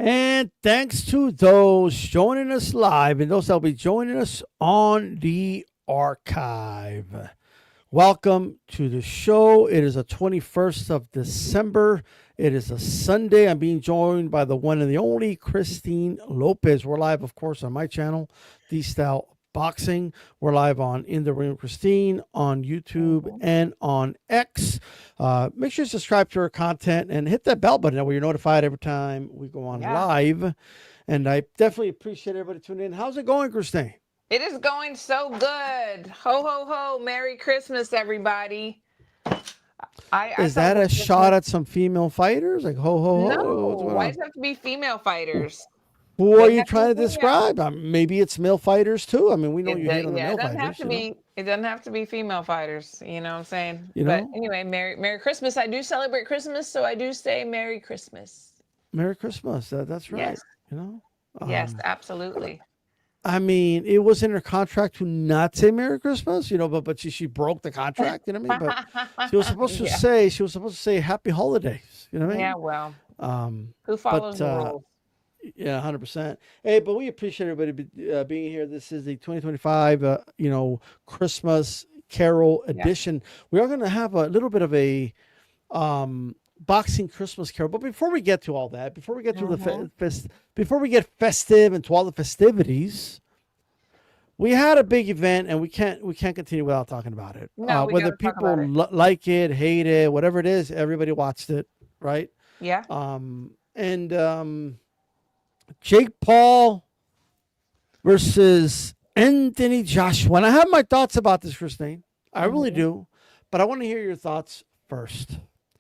And thanks to those joining us live and those that will be joining us on the archive. Welcome to the show. It is the 21st of December. It is a Sunday. I'm being joined by the one and the only Christine Lopez. We're live, of course, on my channel, The Style Boxing. We're live on In the Ring with Christine on YouTube Mhm. and on X. Make sure you subscribe to our content and hit that bell button where you're notified every time we go on Yeah. live. And I definitely appreciate everybody tuning in. How's it going, Christine? It is going so good. Ho ho ho. Merry Christmas, everybody. I Is that celebrate a shot Christmas. at some female fighters? Like, ho, ho, ho, No, what's going why does on? it have to be female fighters? Who are Doesn't you have to be trying to female. describe? Maybe it's male fighters too. I mean, we know It you hate on the yeah, it male doesn't have fighters, to be. It doesn't have to be female fighters. You know what I'm saying? You But know? anyway, Merry Christmas. I do celebrate Christmas, so I do say Merry Christmas. Merry Christmas. That's right. Yes, You know? yes, Um, absolutely. I mean, it was in her contract to not say Merry Christmas, but she broke the contract, you know what I mean? But Yeah, she was supposed to say Happy Holidays, you know what I yeah. mean? Well, Um, who but follows the rules? Yeah, 100%. Hey, but we appreciate everybody being here. This is the 2025, Christmas Carol Yeah. edition. We are going to have a little bit of a boxing Christmas Carol. But before we get to all that, before we get to the Hmm. before we get festive and to all the festivities, we had a big event, and we can't continue without talking about it. No, we got Whether to talk about people it. like it, hate it, whatever it is, everybody watched it, right? Yeah. And Jake Paul versus Anthony Joshua. And I have my thoughts about this, Christine. I really Hmm. do. But I want to hear your thoughts first.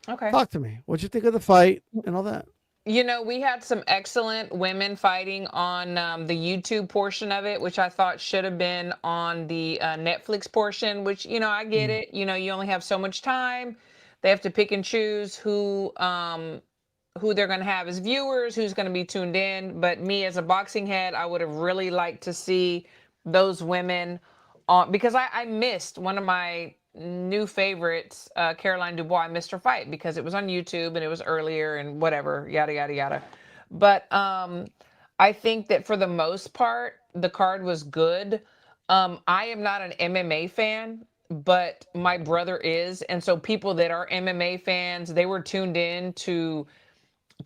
Okay. Talk to me. What'd you think of the fight and all that? We had some excellent women fighting on the YouTube portion of it, which I thought should have been on the Netflix portion, which, I get Mm, it. You only have so much time. They have to pick and choose who they're going to have as viewers, who's going to be tuned in. But me as a boxing head, I would have really liked to see those women on, because I missed one of my new favorites, Caroline Dubois. I missed her fight because it was on YouTube and it was earlier and whatever, yada yada yada. But I think that for the most part, the card was good. I am not an MMA fan, but my brother is, and so people that are MMA fans, they were tuned in to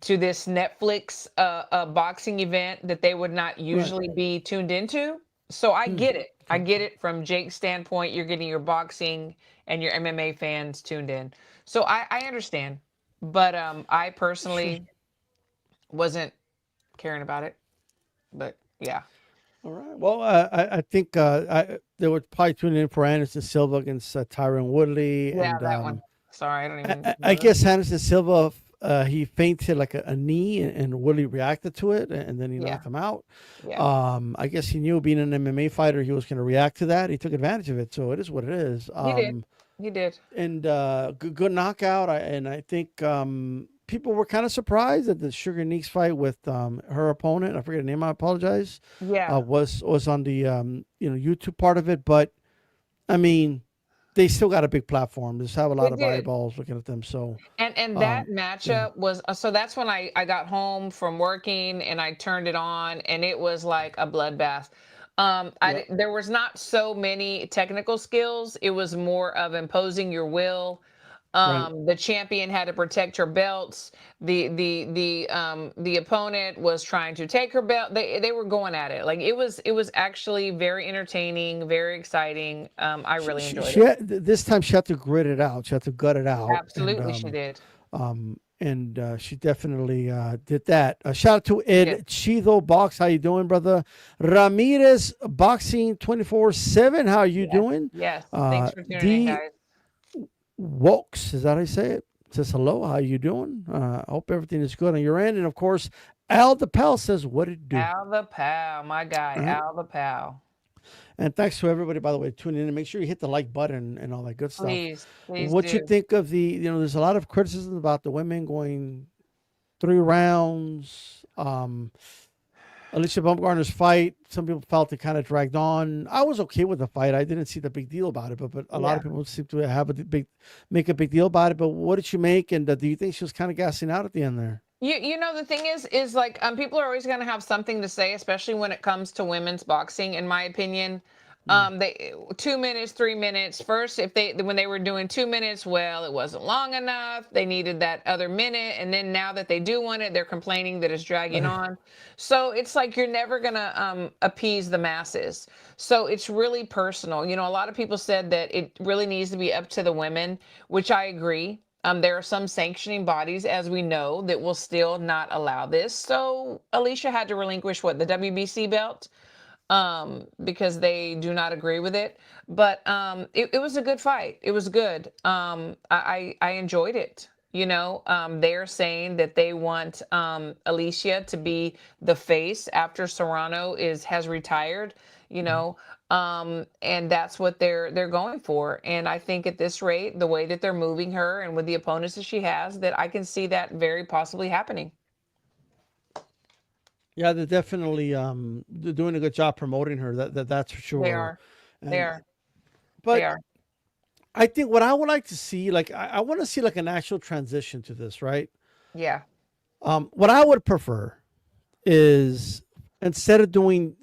this Netflix boxing event that they would not right. usually be tuned into. So I Mm, get it. I okay. get it from Jake's standpoint. You're getting your boxing and your MMA fans tuned in. So I understand. But I Sure. personally wasn't caring about it. But yeah. All right. Well, I think they were probably tuning in for Anderson Silva against Tyron Woodley. Yeah, And that one. Sorry, I don't I, even I I know. guess Anderson Silva, he feinted like a knee, and Woodley reacted to it, and then he Yeah. knocked him out. Yeah. I guess he knew being an MMA fighter, he was going to react to that. He took advantage of it, so it is what it is. He did. He did. And good knockout. I think people were kind of surprised that the Sugar Neeks fight with her opponent, I forget her name, I apologize, Yeah. was on the YouTube part of it. But I mean, they still got a big platform. They just have a They lot of did. eyeballs looking at them. So And that yeah, matchup was so that's when I got home from working and I turned it on and it was like a bloodbath. yeah, There was not so many technical skills. It was more of imposing your will. right. The champion had to protect her belts. The opponent was trying to take her belt. They were going at it. Like it was actually very entertaining, very exciting. I really enjoyed it. This time she had to grit it out. She had to gut it out, Absolutely, she did. and she definitely did that. Shout out to She did. Ed Chido Box. How you doing, brother? Ramirez Boxing 24/7. How you Yes. doing? Yes. Thanks for tuning in, D guys. Wokes, is that how I say it? Says hello. How you doing? I hope everything is good on your end. And of course, Al the Pal says, "What did it do?" Al the Pal, my guy, All right. Al the Pal. And thanks to everybody, by the way, tuning in, and make sure you hit the like button and all that good stuff. Please, please What you do. think of there's a lot of criticism about the women going 3 rounds. Alicia Baumgartner's fight, some people felt it kind of dragged on. I was okay with the fight. I didn't see the big deal about it, but a lot Yeah. of people seem to make a big deal about it. But what did you make? And do you think she was kind of gassing out at the end there? The thing is like people are always going to have something to say, especially when it comes to women's boxing. In my opinion, Mm. they 2 minutes, 3 minutes. First, if they when they were doing 2 minutes, well, it wasn't long enough. They needed that other minute, and then now that they do want it, they're complaining that it's dragging on. So it's like you're never gonna appease the masses. So it's really personal. A lot of people said that it really needs to be up to the women, which I agree. There are some sanctioning bodies, as we know, that will still not allow this. So Alicia had to relinquish what, the WBC belt, because they do not agree with it. But it was a good fight. It was good. I enjoyed it. They're saying that they want Alicia to be the face after Serrano has retired. You Mm. know, and that's what they're going for. And I think at this rate, the way that they're moving her and with the opponents that she has, that I can see that very possibly happening. Yeah, they're definitely they're doing a good job promoting her. That's for They sure. are. They And are. They but are. I think what I would like to see, like I want to see like an actual transition to this, right? Yeah. What I would prefer is instead of going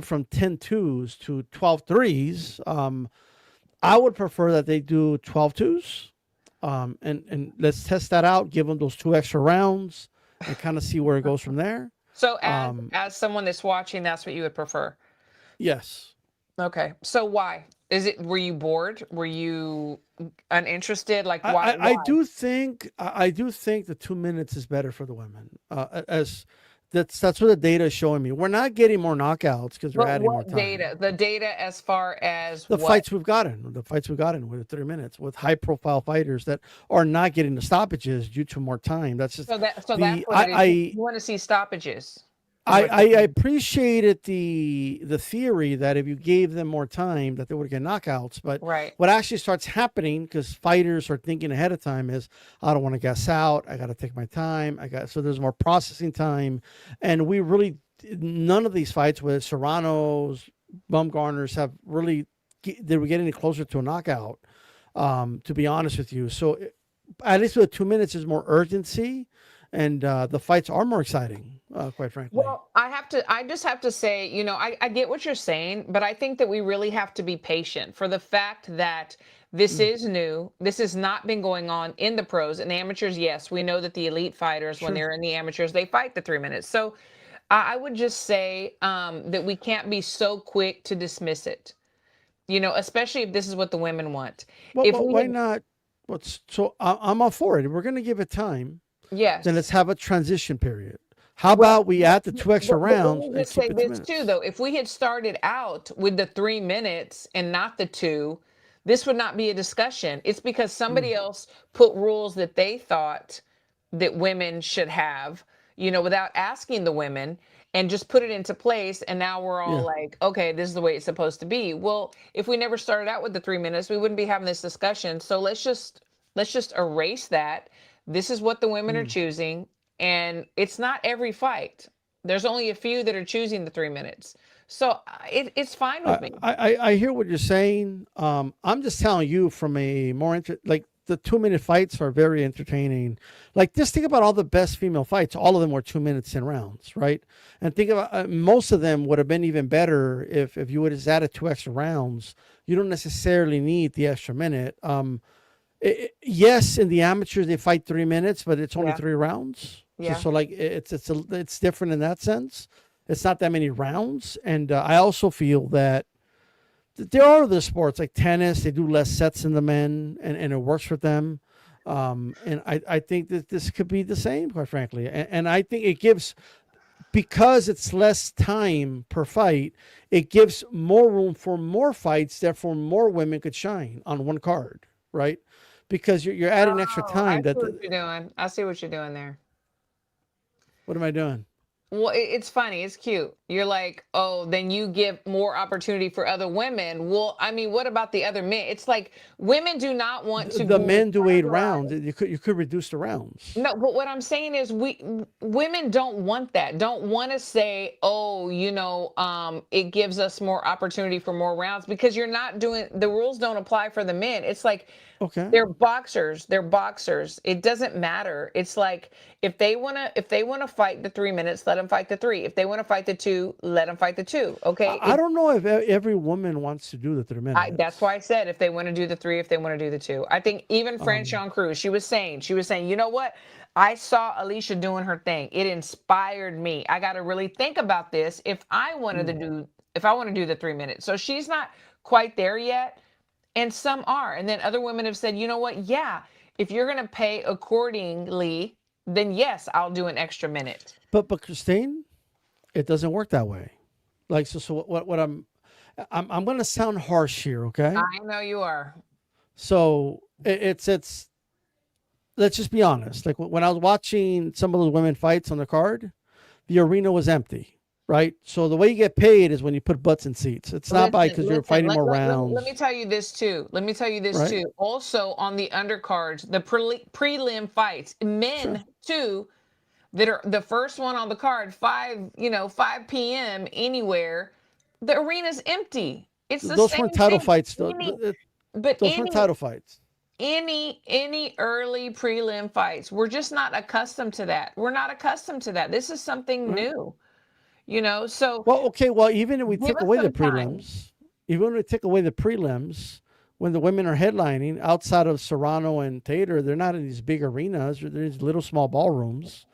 from 10 twos to 12 threes, I would prefer that they do 12 twos. And let's test that out, give them those two extra rounds and kind of see where it goes from there. So as Um, as someone that's watching, that's what you would prefer. yes. Okay. So why? Were you bored? Were you uninterested? Like why why? I do think the 2 minutes is better for the women. As that's what the data is showing me. We're not getting more knockouts because we're But adding more what time. data? The data as far as The what? fights we've gotten with the 3 minutes with high profile fighters that are not getting the stoppages due to more time. That's just So that's the what it is. You want to see stoppages, is what I you're saying. appreciated the theory that if you gave them more time that they would get knockouts, but Right. what actually starts happening because fighters are thinking ahead of time is I don't want to gas out, I got to take my time, so there's more processing time, and we really none of these fights with Serrano's Bumgarners have really they were getting closer to a knockout. To be honest with you, so at least with 2 minutes, there's more urgency, and the fights are more exciting. Quite frankly. Well, I just have to say, I get what you're saying, but I think that we really have to be patient for the fact that this Mm, is new. This has not been going on in the pros and amateurs. Yes, we know that the elite fighters, when sure. they're in the amateurs, they fight the 3 minutes. So I would just say that we can't be so quick to dismiss it, especially if this is what the women want. If we Why had, not? I'm all for it. We're going to give it time. Then let's yes. have a transition period. How Well, about we add the two extra but let rounds me and just say keep it two this too, minutes? though. If we had started out with the 3 minutes and not the two, this would not be a discussion. It's because Mm, somebody else put rules that they thought that women should have, without asking the women and just put it into place. And now we're all yeah. like, okay, this is the way it's supposed to be. Well, if we never started out with the 3 minutes, we wouldn't be having this discussion. So let's just erase that. This is what the women are Mm. choosing, and it's not every fight. There's only a few that are choosing the 3 minutes. So it's fine with me. I hear what you're saying. I'm just telling you from a more like the 2 minute fights are very entertaining. Like just think about all the best female fights. All of them were 2 minutes in rounds, right? And think about most of them would have been even better if you would have added two extra rounds. You don't necessarily need the extra minute. Yes, in the amateurs they fight 3 minutes, but it's only Yeah. three rounds. So Yeah. so like it's different in that sense. It's not that many rounds, and I also feel that there are other sports like tennis. They do less sets than the men, and it works for them. And I think that this could be the same, quite frankly. And I think it gives because it's less time per fight, it gives more room for more fights. Therefore, more women could shine on one card, right? Because you're adding extra Oh, I time. see what you're doing. I see what you're doing there. What am I doing? Well, it's funny. It's cute. You're like, oh, then you give more opportunity for other women. Well, I mean, what about the other men? It's like women do not want to The be men do 8 rounds. categorized. You could reduce the rounds. No, but what I'm saying is women don't want that. Don't want to say, "Oh, it gives us more opportunity for more rounds," because you're not doing the rules don't apply for the men. It's like Okay. they're boxers. They're boxers. It doesn't matter. It's like if they want to fight the 3 minutes, let them fight the 3. If they want to fight the 2, let them fight the 2. Okay? I don't know if every woman wants to do the three That's why minutes. I said if they want to do the 3, if they want to do the 2. I think even Um, Franchon Cruz, she was saying, you know what? I saw Alicia doing her thing. It inspired me. I got to really think about this mm. if I want to do the 3 minutes. So she's not quite there yet, and some are. And then other women have said, you know what? Yeah, if you're going to pay accordingly, then yes, I'll do an extra minute. But Christine, it doesn't work that way. Like so what I'm going to sound harsh here, okay? I know you are. So it's let's just be honest. Like when I was watching some of those women fights on the card, the arena was empty, right? So the way you get paid is when you put butts in seats. It's not by Listen, because you're listen. fighting more Let me rounds, tell you this too. Let me tell you this right? too. Also on the undercards, the prelim fights, Sure. men too, that are the first one on the card, 5 p.m. anywhere, the arena's empty. It's the Those weren't same title thing. fights. Any, but Those weren't title fights, any early prelim fights, we're just not accustomed to that. We're not accustomed to that. This is something right? new, so Well, okay. Well, even if we give take us away the some time. prelims, even when we take away the prelims, when the women are headlining outside of Serrano and Tater, they're not in these big arenas. They're in these little small ballrooms.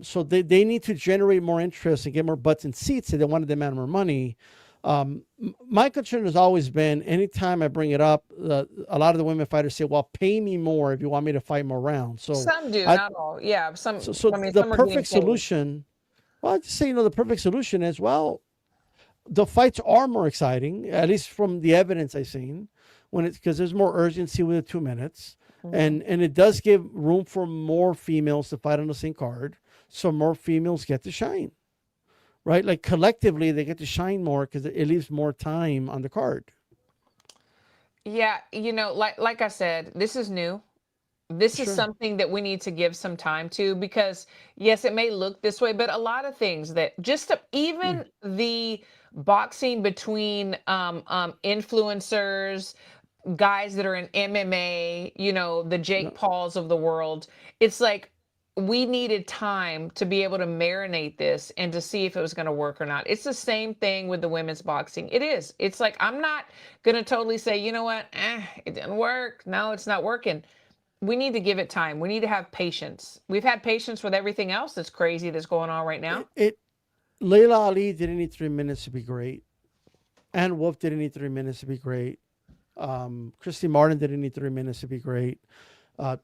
So they need to generate more interest and get more butts in seats. So they want to demand more money. My concern has always been anytime I bring it up, a lot of the women fighters say, well, pay me more if you want me to fight more rounds. So Some do, I, not all. Yeah, so I mean, the some are getting perfect paid. solution, well, I just say, the perfect solution is, well, the fights are more exciting, at least from the evidence I've seen, when it's because there's more urgency with the 2 minutes, Mhm. and it does give room for more females to fight on the same card, so more females get to shine, right? Like collectively, they get to shine more because it leaves more time on the card. Yeah, like I said, this is new. This is Sure. something that we need to give some time to because yes, it may look this way, but a lot of things that Mm. even the boxing between influencers, guys that are in MMA, the Yeah. Jake Pauls of the world, it's like we needed time to be able to marinate this and to see if it was going to work or not. It's the same thing with the women's boxing. It is. It's like I'm not going to totally say, you know what, it didn't work. No, it's not working. We need to give it time. We need to have patience. We've had patience with everything else that's crazy that's going on right now. It Layla Ali didn't need 3 minutes to be great. Ann Wolf didn't need 3 minutes to be great. Christy Martin didn't need 3 minutes to be great.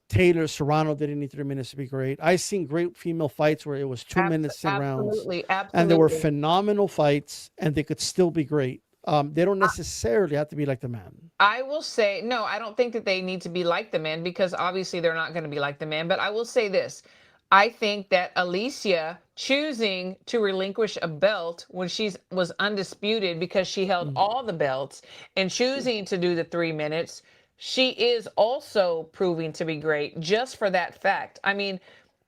Taylor Serrano didn't need 3 minutes to be great. I've seen great female fights where it was 2 minutes, 10 rounds, Absolutely, and they were absolutely. phenomenal fights, and they could still be great. They don't necessarily have to be like the man. I will say, no, I don't think that they need to be like the men because obviously they're not going to be like the men. But I will say this. I think that Alicia choosing to relinquish a belt when she was undisputed because she held Mm, all the belts and sure. choosing to do the 3 minutes, she is also proving to be great just for that fact. I mean,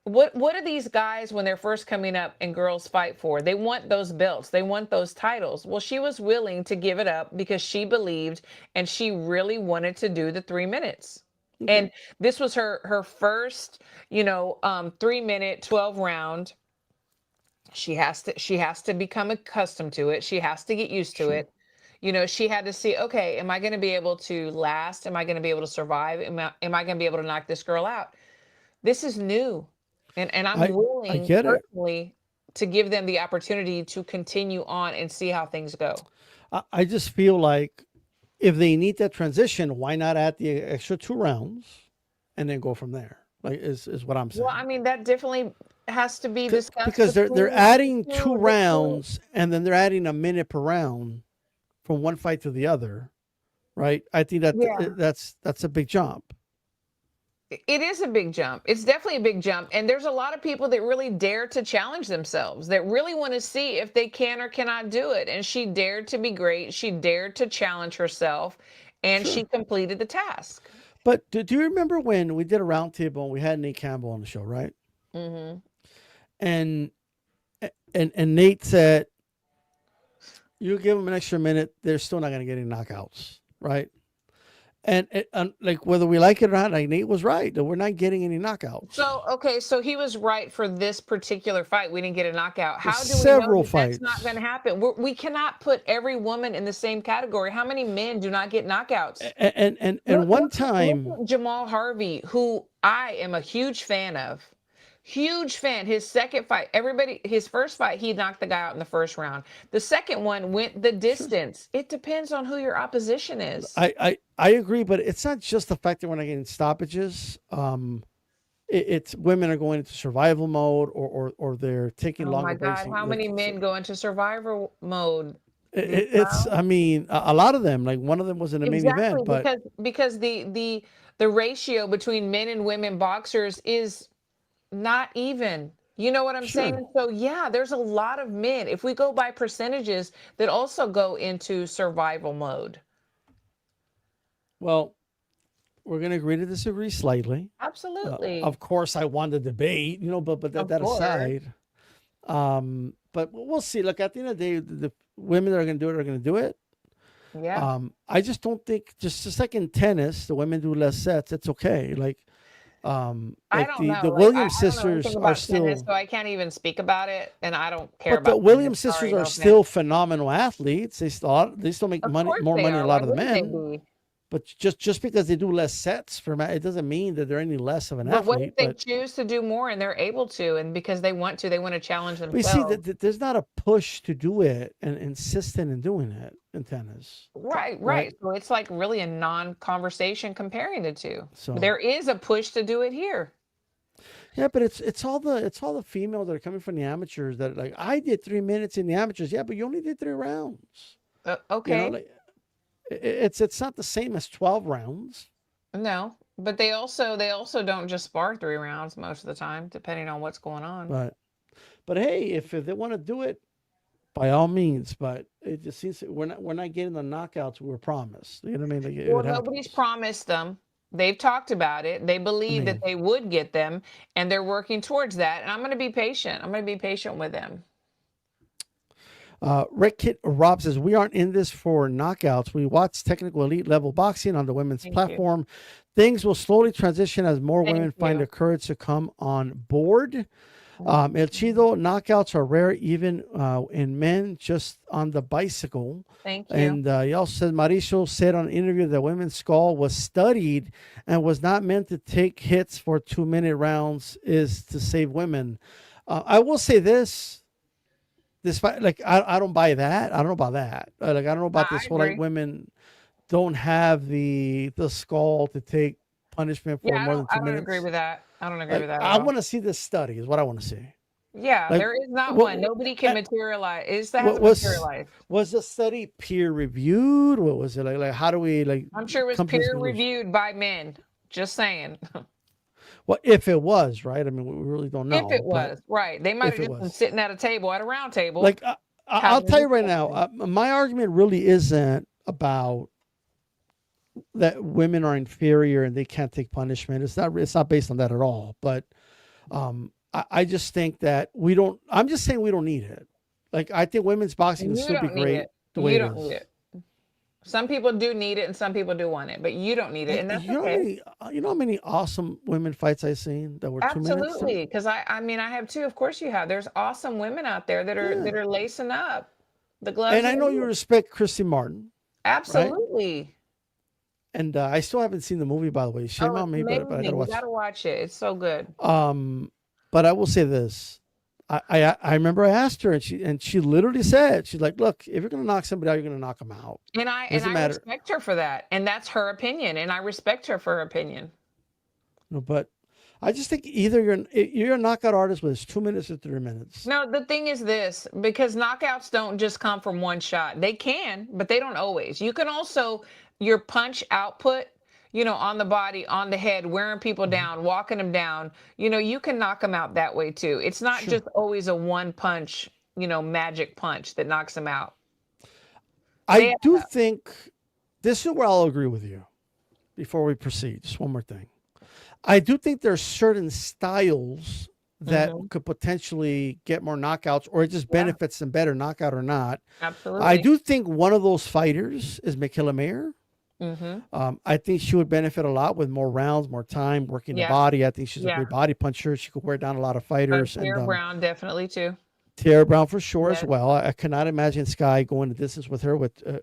what are these guys when they're first coming up and girls fight for? They want those belts. They want those titles. Well, she was willing to give it up because she believed and she really wanted to do the 3 minutes. Okay. And this was her first, 3 minute 12 round. She has to become accustomed to it. She has to get used to Sure. it. She had to see, okay, am I going to be able to last? Am I going to be able to survive? Am I going to be able to knock this girl out? This is new, and I'm I willing get it. personally to give them the opportunity to continue on and see how things go. I just feel like if they need that transition, why not add the extra 2 rounds and then go from there? Like is what I'm Well, I saying. mean, that definitely has to be discussed Because they're between adding two the two. rounds and then they're adding a minute per round from one fight to the other, right? I think that Yeah. that's a big jump. It is a big jump. It's definitely a big jump. And there's a lot of people that really dare to challenge themselves, that really want to see if they can or cannot do it. And she dared to be great. She dared to challenge herself, and she Sure. completed the task. But do you remember when we did a roundtable and we had Nate Campbell on the show, right? Hmm. And and Nate said, you give them an extra minute, they're still not going to get any knockouts, right? And like whether we like it or not, like Nate was right that we're not getting any knockouts. So, okay, so he was right for this particular fight. We didn't get a knockout. There's How do we know several that that's not going fights, to happen? We cannot put every woman in the same category. How many men do not get knockouts? and Look, one look time, at Jamal Harvey, who I am a huge fan of. Huge fan. His second fight, his first fight, he knocked the guy out in the first round. The second one went the sure, distance. It depends on who your opposition is. I agree, but it's not just the fact that we're not getting stoppages. It's women are going into survival mode, or they're taking Oh my longer breaks. God, how many men go into survival mode? Do you It's, know? I mean, a lot of them. Like one of them was in the main Exactly, event, but because the ratio between men and women boxers is not even. You know what I'm sure. saying? So yeah, there's a lot of men, if we go by percentages, that also go into survival mode. Well, we're going to agree to disagree slightly. Absolutely. Of course, I won the debate, but Of that course. aside, but we'll see. Look, at the end of the day, the women that are going to do it are going to do it. Yeah. I just don't think, just like in tennis, the women do less sets. It's okay. I Like don't the know. Like Williams I don't know anything sisters are about tennis, still, so I can't even speak about it. And I don't care but the about tennis. Williams sisters Sorry, are no offense. still phenomenal athletes. They still make Of money, course more they money than are. a Why lot of the wouldn't they men. be? But just because they do less sets it doesn't mean that they're any less of an But what if athlete. they But choose to do more and they're able to, and because they want to challenge you see themselves? that there's not a push to do it and insistent in doing it in tennis, Right, right? right. So it's like really a non-conversation comparing the two. So There is a push to do it here. yeah, but it's all the females that are coming from the amateurs that like I did 3 minutes in the amateurs. Yeah, but you only did 3 rounds. Okay. Like it's not the same as 12 rounds. No, but they also don't just spar 3 rounds most of the time, depending on what's going on. But hey, if they want to do it, by all means. But it just seems we're not getting the knockouts we were promised. You know what I mean? Like Well, it nobody's happens. promised them. They've talked about it. They I believe that mean, they would get them, and they're working towards that. And I'm going to be patient. I'm going to be patient with them. Red Kit Rob says, we aren't in this for knockouts. We watch technical elite level boxing on the women's Thank you. platform. Things will slowly transition as more Thank women find you. the courage to come on board. El Mhm. Chido, knockouts are rare even in men, just on the bicycle. Thank you. And he also said, Mauricio said on an interview that women's skull was studied and was not meant to take hits for 2 minute rounds, is to save women. I will say this. Despite like I don't buy that. I don't know about that. Like I don't know about I this whole like agree. women don't have the skull to take punishment for Yeah, more than two I don't agree minutes. with that. I don't agree with Like that at I all. want to see this study is what I want to see. Yeah, Like there is not one. what Nobody can materialize. That what hasn't was materialized. was the study peer reviewed? What was it like how do we like I'm sure it was come to this peer conclusion? reviewed by men. Just saying. Well, if it was, right? I mean, we really don't If it know, but was, right. They might if have it just been was, sitting at a table, at a round table, like I'll having a tell you right now, discussion. my argument really isn't about that women are inferior and they can't take punishment. It's not based on that at all. But I just think that we don't. I'm just saying we don't need it. Like I think women's boxing can You still be don't need great it. the way You it don't need is. it. Some people do need it and some people do want it, but you don't need it. Like And that's you know how okay. many awesome women fights I've seen that were 2 minutes. Absolutely. Because I mean, I have too. Of course you have. There's awesome women out there Yeah, that are lacing up the gloves and I and know you the respect Christy Martin, right? absolutely. And I still haven't seen the movie, by the way. Shame Oh, on it's me, but I gotta amazing. You watch. gotta watch it. It's so good. Um, but I will say this. I remember I asked her and she literally said, she's like, look, if you're gonna knock somebody out, you're gonna knock them out. And Doesn't I matter. respect her for that. And that's her opinion. And I respect her for her opinion. But I just think either you're a knockout artist, whether it's 2 minutes or 3 minutes. No, the thing is this, because knockouts don't just come from one shot. They can, but they don't always. You can also, your punch output, on the body, on the head, wearing people Mhm. down, walking them down, you can knock them out that way too. It's not Sure. just always a one punch, magic punch that knocks them out. I They do think this is where I'll agree with you before we proceed. Just one more thing. I do think there's certain styles that hmm could potentially get more knockouts, or it just Yeah, benefits them better, knockout or not. I absolutely. do think one of those fighters is Michaela Mayer. hmm I think she would benefit a lot with more rounds, more time working the Yeah, body. I think she's a yeah. great body puncher. She could wear down a lot of Oh, fighters, and Tara Brown definitely too. Tara Brown for sure as Yes. well. I cannot imagine Sky going the distance with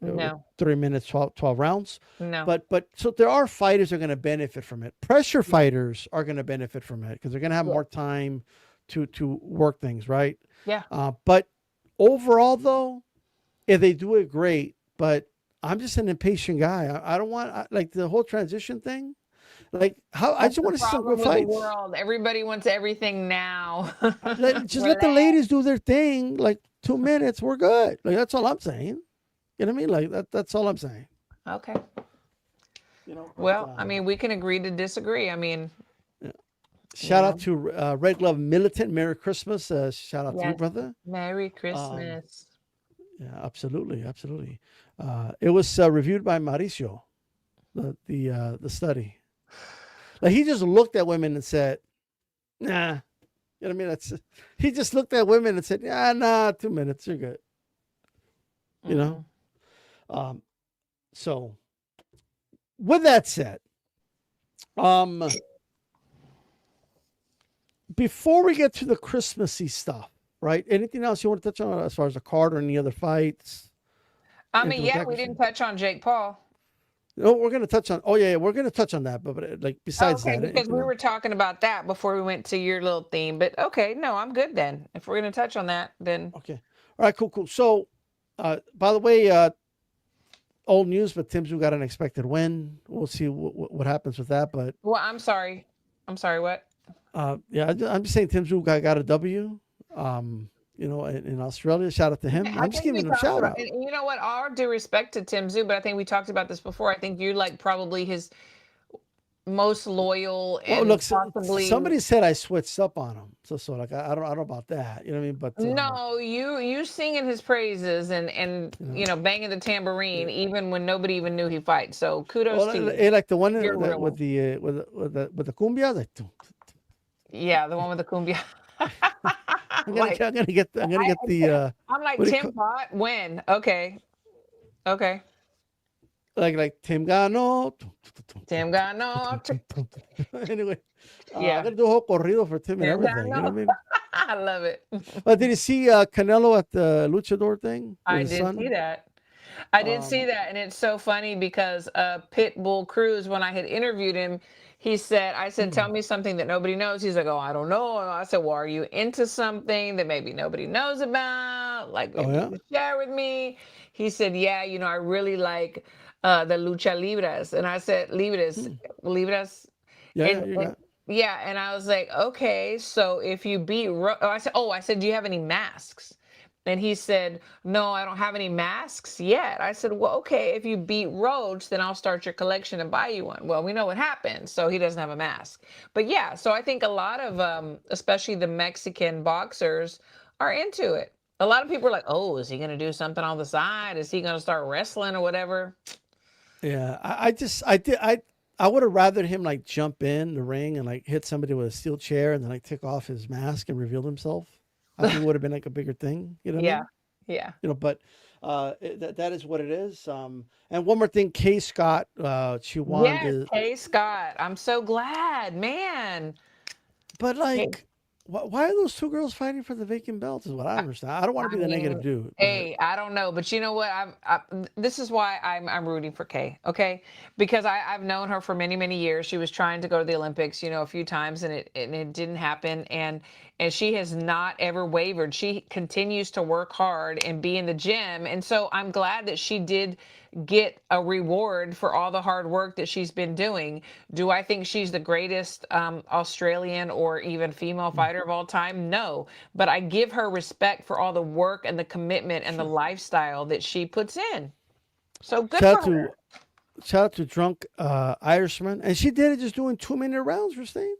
No, 3 minutes, 12 rounds. no. But so there are fighters that are going to benefit from it. Pressure fighters are going to benefit from it because they're going to have Yeah, more time to work things right. yeah. But overall, though, if they do it, great. But I'm just an impatient guy. I don't want like the whole transition thing. Like how I That's just the want to see some problem good with the fights. world. Everybody wants everything now. Just let the Relax. ladies do their thing. Like 2 minutes, we're good. Like that's all I'm saying. You know what I mean? Like that's all I'm saying. Okay. But Well, I mean, we can agree to disagree. I mean, yeah. you Shout out know, to Red Glove Militant. Merry Christmas. Shout out to you, yes. brother. Merry Um, Christmas. yeah, absolutely, absolutely. It was reviewed by Mauricio, the study. Like he just looked at women and said, "Nah." You know what I mean? That's he just looked at women and said, "Yeah, nah, 2 minutes, you're good." You know. Mm-mm. Um, so with that said, um, before we get to the Christmassy stuff, right? Anything else you want to touch on as far as the card or any other fights? I mean, Anything with yeah, that, we didn't Christian? touch on Jake Paul. No, we're going to touch on. Oh yeah, we're going to touch on that. But like besides Okay, that, because anything we else? were talking about that before we went to your little theme. But okay, no, I'm good then. If we're going to touch on that, then, Okay. All right. Cool. Cool. So, by the way, old news, but Tim's got an expected win. We'll see what happens with that. But well, I'm sorry. I'm sorry, what? yeah, I'm just saying Tim Zhu got a W. In Australia. Shout out to Yeah, him. I I'm just think we giving him a talked shout about, out. and you know what? All due respect to Tim Zoo, but I think we talked about this before. I think you're like probably his most loyal Well, and look, possibly. somebody said I switched up on him. So like I don't know about that. You know what I mean? But No, you singing his praises and you know, banging the tambourine yeah. even when nobody even knew he fight. So kudos Well, to you. like the one You're a real with one. the cumbia, like, Yeah, the one with the cumbia. Like I'm gonna I, get the I'm like what do you Tim call Pot. When? Okay, okay. like Tim Gano. Tim got no. Anyway, I'm Yeah, gonna do a whole corrido for Tim and Tim got everything. You know no. what I mean? I love it. Did you see Canelo at the Luchador thing with I his did see son? that. I did see Um, that, and it's so funny because Pitbull Cruz, when I had interviewed him, I said, tell me something that nobody knows. He's like, oh, I don't know. And I said, well, are you into something that maybe nobody knows about? Like oh maybe you yeah. could share with me. He said, yeah, I really like the lucha libras. And I said, Hmm. libras. Yeah, yeah, you And got. yeah, and I was like, okay, so if you beat, I said, do you have any masks? And he said, no, I don't have any masks yet. I said, well, okay, if you beat Roach, then I'll start your collection and buy you one. Well, we know what happened. So he doesn't have a mask. But yeah, so I think a lot of, especially the Mexican boxers, are into it. A lot of people are like, oh, is he going to do something on the side? Is he going to start wrestling or whatever? Yeah, I would have rather him like jump in the ring and like hit somebody with a steel chair and then like take off his mask and reveal himself. I think it would have been like a bigger thing. You know what I Yeah. mean? Yeah. But that is what it is. And one more thing, Kay Scott, she won Yes, the. Kay Scott. I'm so glad, man. But Hey, like, why are those two girls fighting for the vacant belts? Is what I don't understand. I don't want to I be the negative mean, dude, but hey, I don't know, but you know what? This is why I'm rooting for Kay, okay? Because I've known her for many many years. She was trying to go to the Olympics, a few times, and it didn't happen. And she has not ever wavered. She continues to work hard and be in the gym, and so I'm glad that she did get a reward for all the hard work that she's been doing. Do I think she's the greatest Australian or even female mm, fighter of all time? No, but I give her respect for all the work and the commitment and the sure. lifestyle that she puts in. So good Shout for out to her. shout out to Drunk Irishman, and she did it just doing 2 minute rounds, Christine.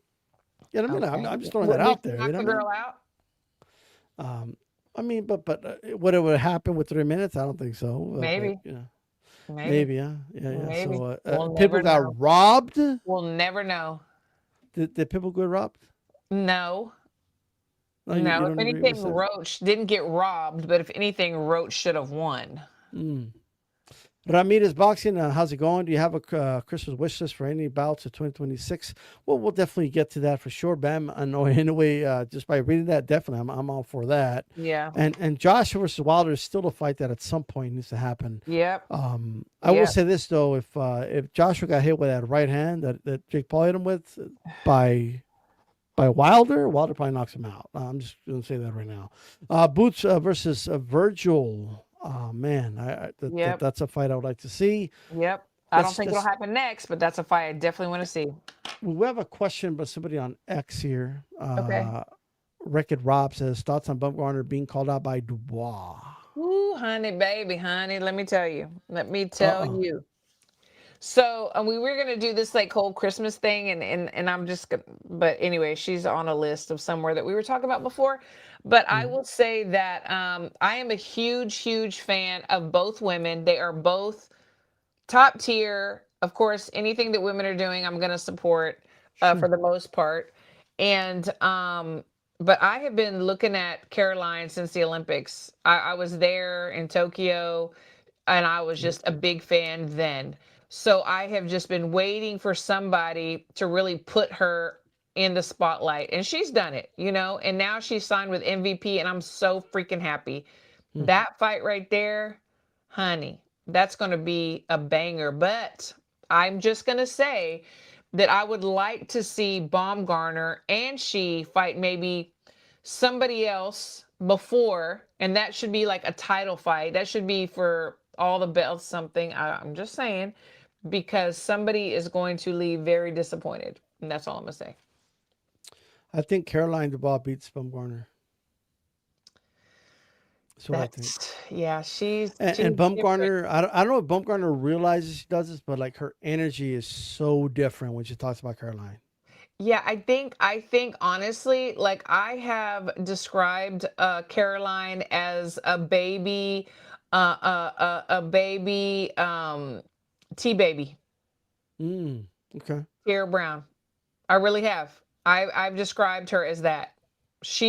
You know what I mean? I'm, Okay. I'm just throwing What, that did out you there. You knock know the what I mean? girl out? Um, I mean, but what it would happen with 3 minutes? I don't think so. But Maybe. you know, Maybe. maybe, yeah. Maybe. So We'll people never know. got robbed. We'll never know. Did people get robbed? No. No, you No. If don't agree anything, with that. Roach didn't get robbed, but if anything, Roach should have won. Mm. Ramirez Boxing, how's it going? Do you have a Christmas wish list for any bouts of 2026? Well, we'll definitely get to that for sure, Bam. I know anyway, just by reading that, definitely, I'm all for that. Yeah. And Joshua versus Wilder is still a fight that at some point needs to happen. Yep. I will Yep. say this though, if Joshua got hit with that right hand that Jake Paul hit him with by Wilder, Wilder probably knocks him out. I'm just going to say that right now. Boots versus Virgil. Oh man, Yep. that's a fight I would like to see. Yep. I don't Let's think it'll just happen next, but that's a fight I definitely want to see. we have a question, but somebody on X here. Okay. Wrecked Rob says thoughts on Bumgarner being called out by Dubois. Ooh, honey, baby, honey. Let me tell you. Let me Uh tell oh. you. So we were gonna do this like whole Christmas thing, and I'm just gonna. But anyway, she's on a list of somewhere that we were talking about before. But I Mm, will say that I am a huge, huge fan of both women. They are both top tier. Of course, anything that women are doing, I'm gonna support for sure. the most part. And but I have been looking at Caroline since the Olympics. I was there in Tokyo and I was Mm, just a big fan then. So I have just been waiting for somebody to really put her in the spotlight. And she's done it, you know, and now she's signed with MVP and I'm so freaking happy. mm. That fight right there, honey, that's going to be a banger. But I'm just going to say that I would like to see Baumgartner and she fight maybe somebody else before, and that should be like a title fight. That should be for all the belts, something. I'm just saying, because somebody is going to leave very disappointed. And that's all I'm going to say. I think Caroline Dubois beats Bumgarner. That's what I think. Yeah, she's And different. Bumgarner, I don't know if Bumgarner realizes she does this, but like her energy is so different when she talks about Caroline. Yeah, I think honestly, like I have described Caroline as a baby, a baby, T baby, Mm, okay. Tara Brown. I really have. I've described her as that.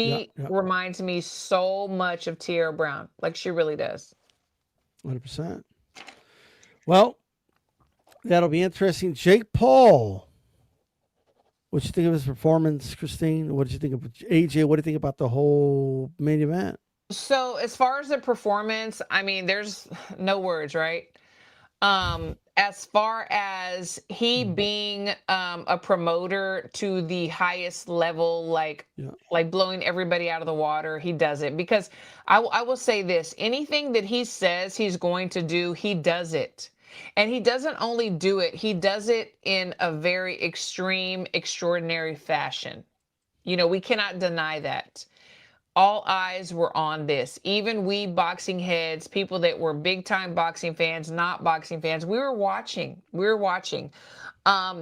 Yeah, She yeah. reminds me so much of Tierra Brown. Like she really does. 100%. Well, that'll be interesting. Jake Paul. What you think of his performance, Christine? What did you think of AJ? What do you think about the whole main event? So as far as the performance, I mean, there's no words, right? As far as he Mm, being a promoter to the highest level, yeah, like blowing everybody out of the water, he does it because I will say this: anything that he says he's going to do, he does it. And he doesn't only do it, he does it in a very extreme, extraordinary fashion. You know, we cannot deny that. All eyes were on this. Even we boxing heads, people that were big time boxing fans, not boxing fans, we were watching. We were watching.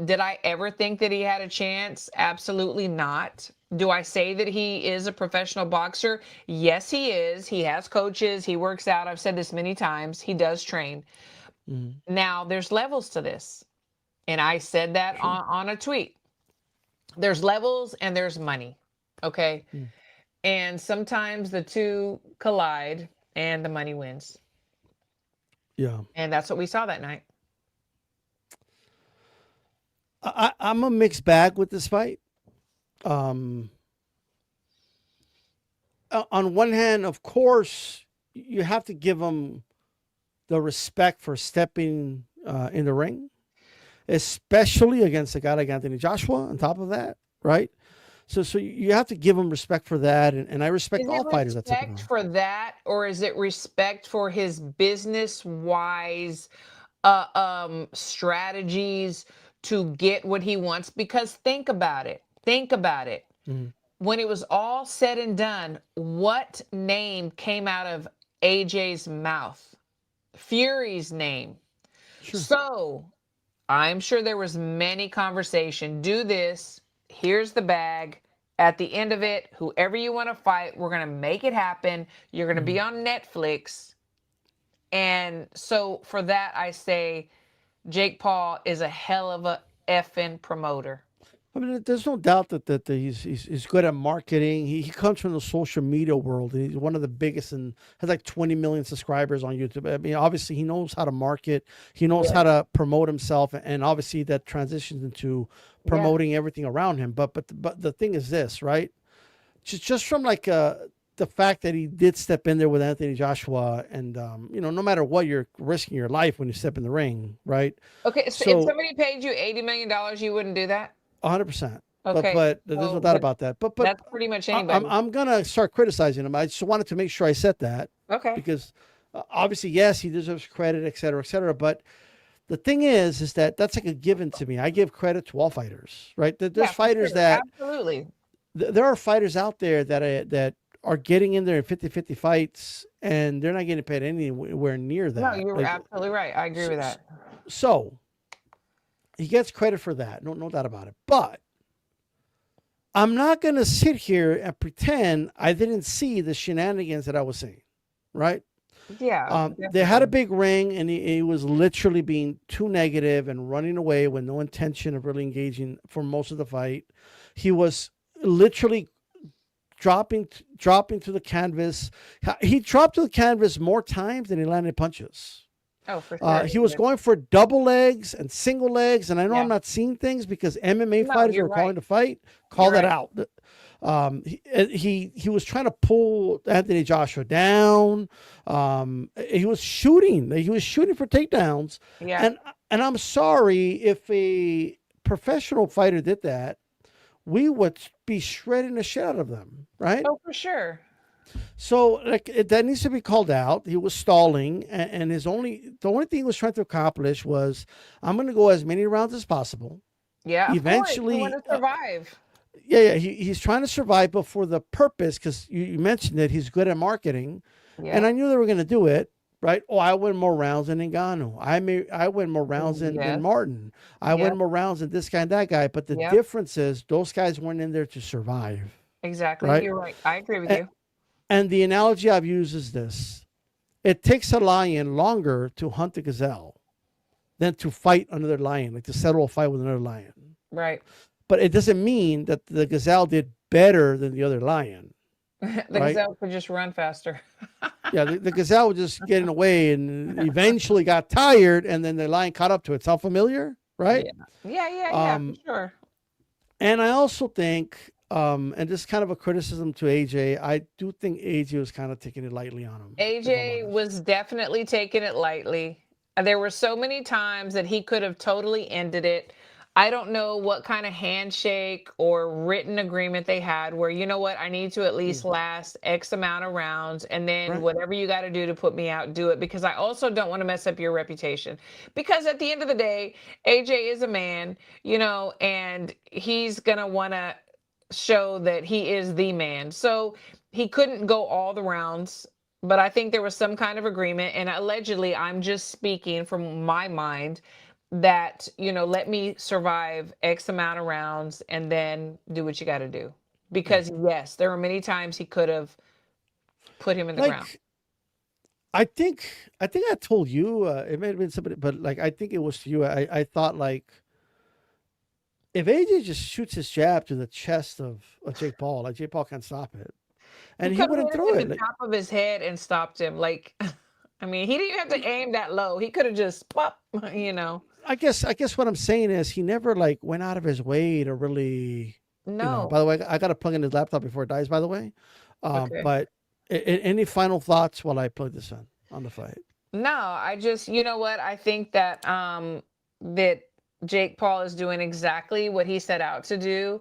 Did I ever think that he had a chance? Absolutely not. Do I say that he is a professional boxer? Yes, he is. He has coaches. He works out. I've said this many times. He does train. mm, Now, there's levels to this. And I said that sure. on a tweet. There's levels and there's money. Okay. Mm, And sometimes the two collide and the money wins. yeah. And that's what we saw that night. I'm a mixed bag with this fight. Um, on one hand, of course, you have to give him the respect for stepping in the ring, especially against a guy like Anthony Joshua. On top of that, right? So you have to give him respect for that, and I respect Is it all fighters that step in the respect ring. for that, or is it respect for his business wise strategies to get what he wants? Because think about it. Think about it. Mhm. When it was all said and done, what name came out of AJ's mouth? Fury's name. Sure. So I'm sure there was many conversation. Do this. Here's the bag. At the end of it, whoever you want to fight, we're going to make it happen. You're going to be Mm. on Netflix. And so for that, I say Jake Paul is a hell of a effing promoter. I mean, there's no doubt that he's good at marketing. He comes from the social media world. He's one of the biggest and has like 20 million subscribers on YouTube. I mean, obviously, he knows how to market. He knows Yeah. how to promote himself, and obviously, that transitions into Yeah. promoting everything around him. But the thing is this, right? Just from like the fact that he did step in there with Anthony Joshua, and no matter what, you're risking your life when you step in the ring, right? Okay. So if So somebody paid you $80 million, you wouldn't do that? 100%. But Okay. but there's no So, doubt but about that. But that's pretty much I'm anybody. I'm gonna start criticizing him. I just wanted to make sure I said that Okay. because obviously, yes, he deserves credit, et cetera, et cetera. But the thing is that that's like a given to me. I give credit to all fighters, right? There's Yeah, for fighters sure. that Absolutely. there are fighters out there that are getting in there in 50-50 fights and they're not getting paid anywhere near No, that. you're Like absolutely right. I agree so, with that. so he gets credit for that. No doubt about it. But I'm not going to sit here and pretend I didn't see the shenanigans that I was seeing, right? Yeah, They had a definitely. big ring, and he was literally being too negative and running away with no intention of really engaging for most of the fight. He was literally dropping to the canvas. He dropped to the canvas more times than he landed punches. Oh, for sure. He was Yeah. going for double legs and single legs, and I know I'm Yeah. not seeing things because MMA No, fighters who you're are calling right. the fight call You're that right. out. He was trying to pull Anthony Joshua down. He was shooting. He was shooting for takedowns, Yeah. and and I'm sorry if a professional fighter did that, we would be shredding the shit out of them, right? Oh, for sure. So like that needs to be called out. He was stalling, and the only thing he was trying to accomplish was I'm going to go as many rounds as possible. Yeah, of course. You want Eventually, to survive. yeah, he's trying to survive, but for the purpose, because you mentioned that he's good at marketing, and Yep. I knew they were going to do it. Right? Oh, I win more rounds than Ngannou. I win more rounds than Yes. Martin. I win Yep. more rounds than this guy and that guy. But the Yep. difference is those guys weren't in there to survive, Exactly. right? You're right. I agree with you. And the analogy I've used is this: it takes a lion longer to hunt a gazelle than to fight another lion, like to settle a fight with another lion. Right. But it doesn't mean that the gazelle did better than the other lion, The right? gazelle could just run faster. Yeah, the gazelle was just getting away and eventually got tired, and then the lion caught up to it. Sound familiar, right? Yeah. Yeah, yeah, yeah, for Um, sure. and I also think, and this is kind of a criticism to AJ, I do think AJ was kind of taking it lightly on him, if I'm AJ honest. was definitely taking it lightly. There were so many times that he could have totally ended it. I don't know what kind of handshake or written agreement they had where, you know what, I need to at least Mm, last X amount of rounds, and then right, whatever you got to do to put me out, do it, because I also don't want to mess up your reputation. Because at the end of the day, AJ is a man, and he's going to want to show that he is the man. So he couldn't go all the rounds, but I think there was some kind of agreement. And allegedly, I'm just speaking from my mind that, let me survive X amount of rounds and then do what you got to do. yeah. Because, yes, there were many times he could have put him in the ground. Like I think I told you it may have been somebody, but like I think it was to you. I thought like if AJ just shoots his jab to the chest of Jake Paul, like Jake Paul can't stop it, He and he could have wouldn't hit him throw in it. the Like top of his head and stopped him. Like, I mean, he didn't even have to aim that low. He could have just pop, you know. I guess what I'm saying is he never like went out of his way to really, No. By the way, I got to plug in his laptop before it dies. By the way, Okay. but any final thoughts while I plug this on the fight? No, I just, you know what? I think that Jake Paul is doing exactly what he set out to do.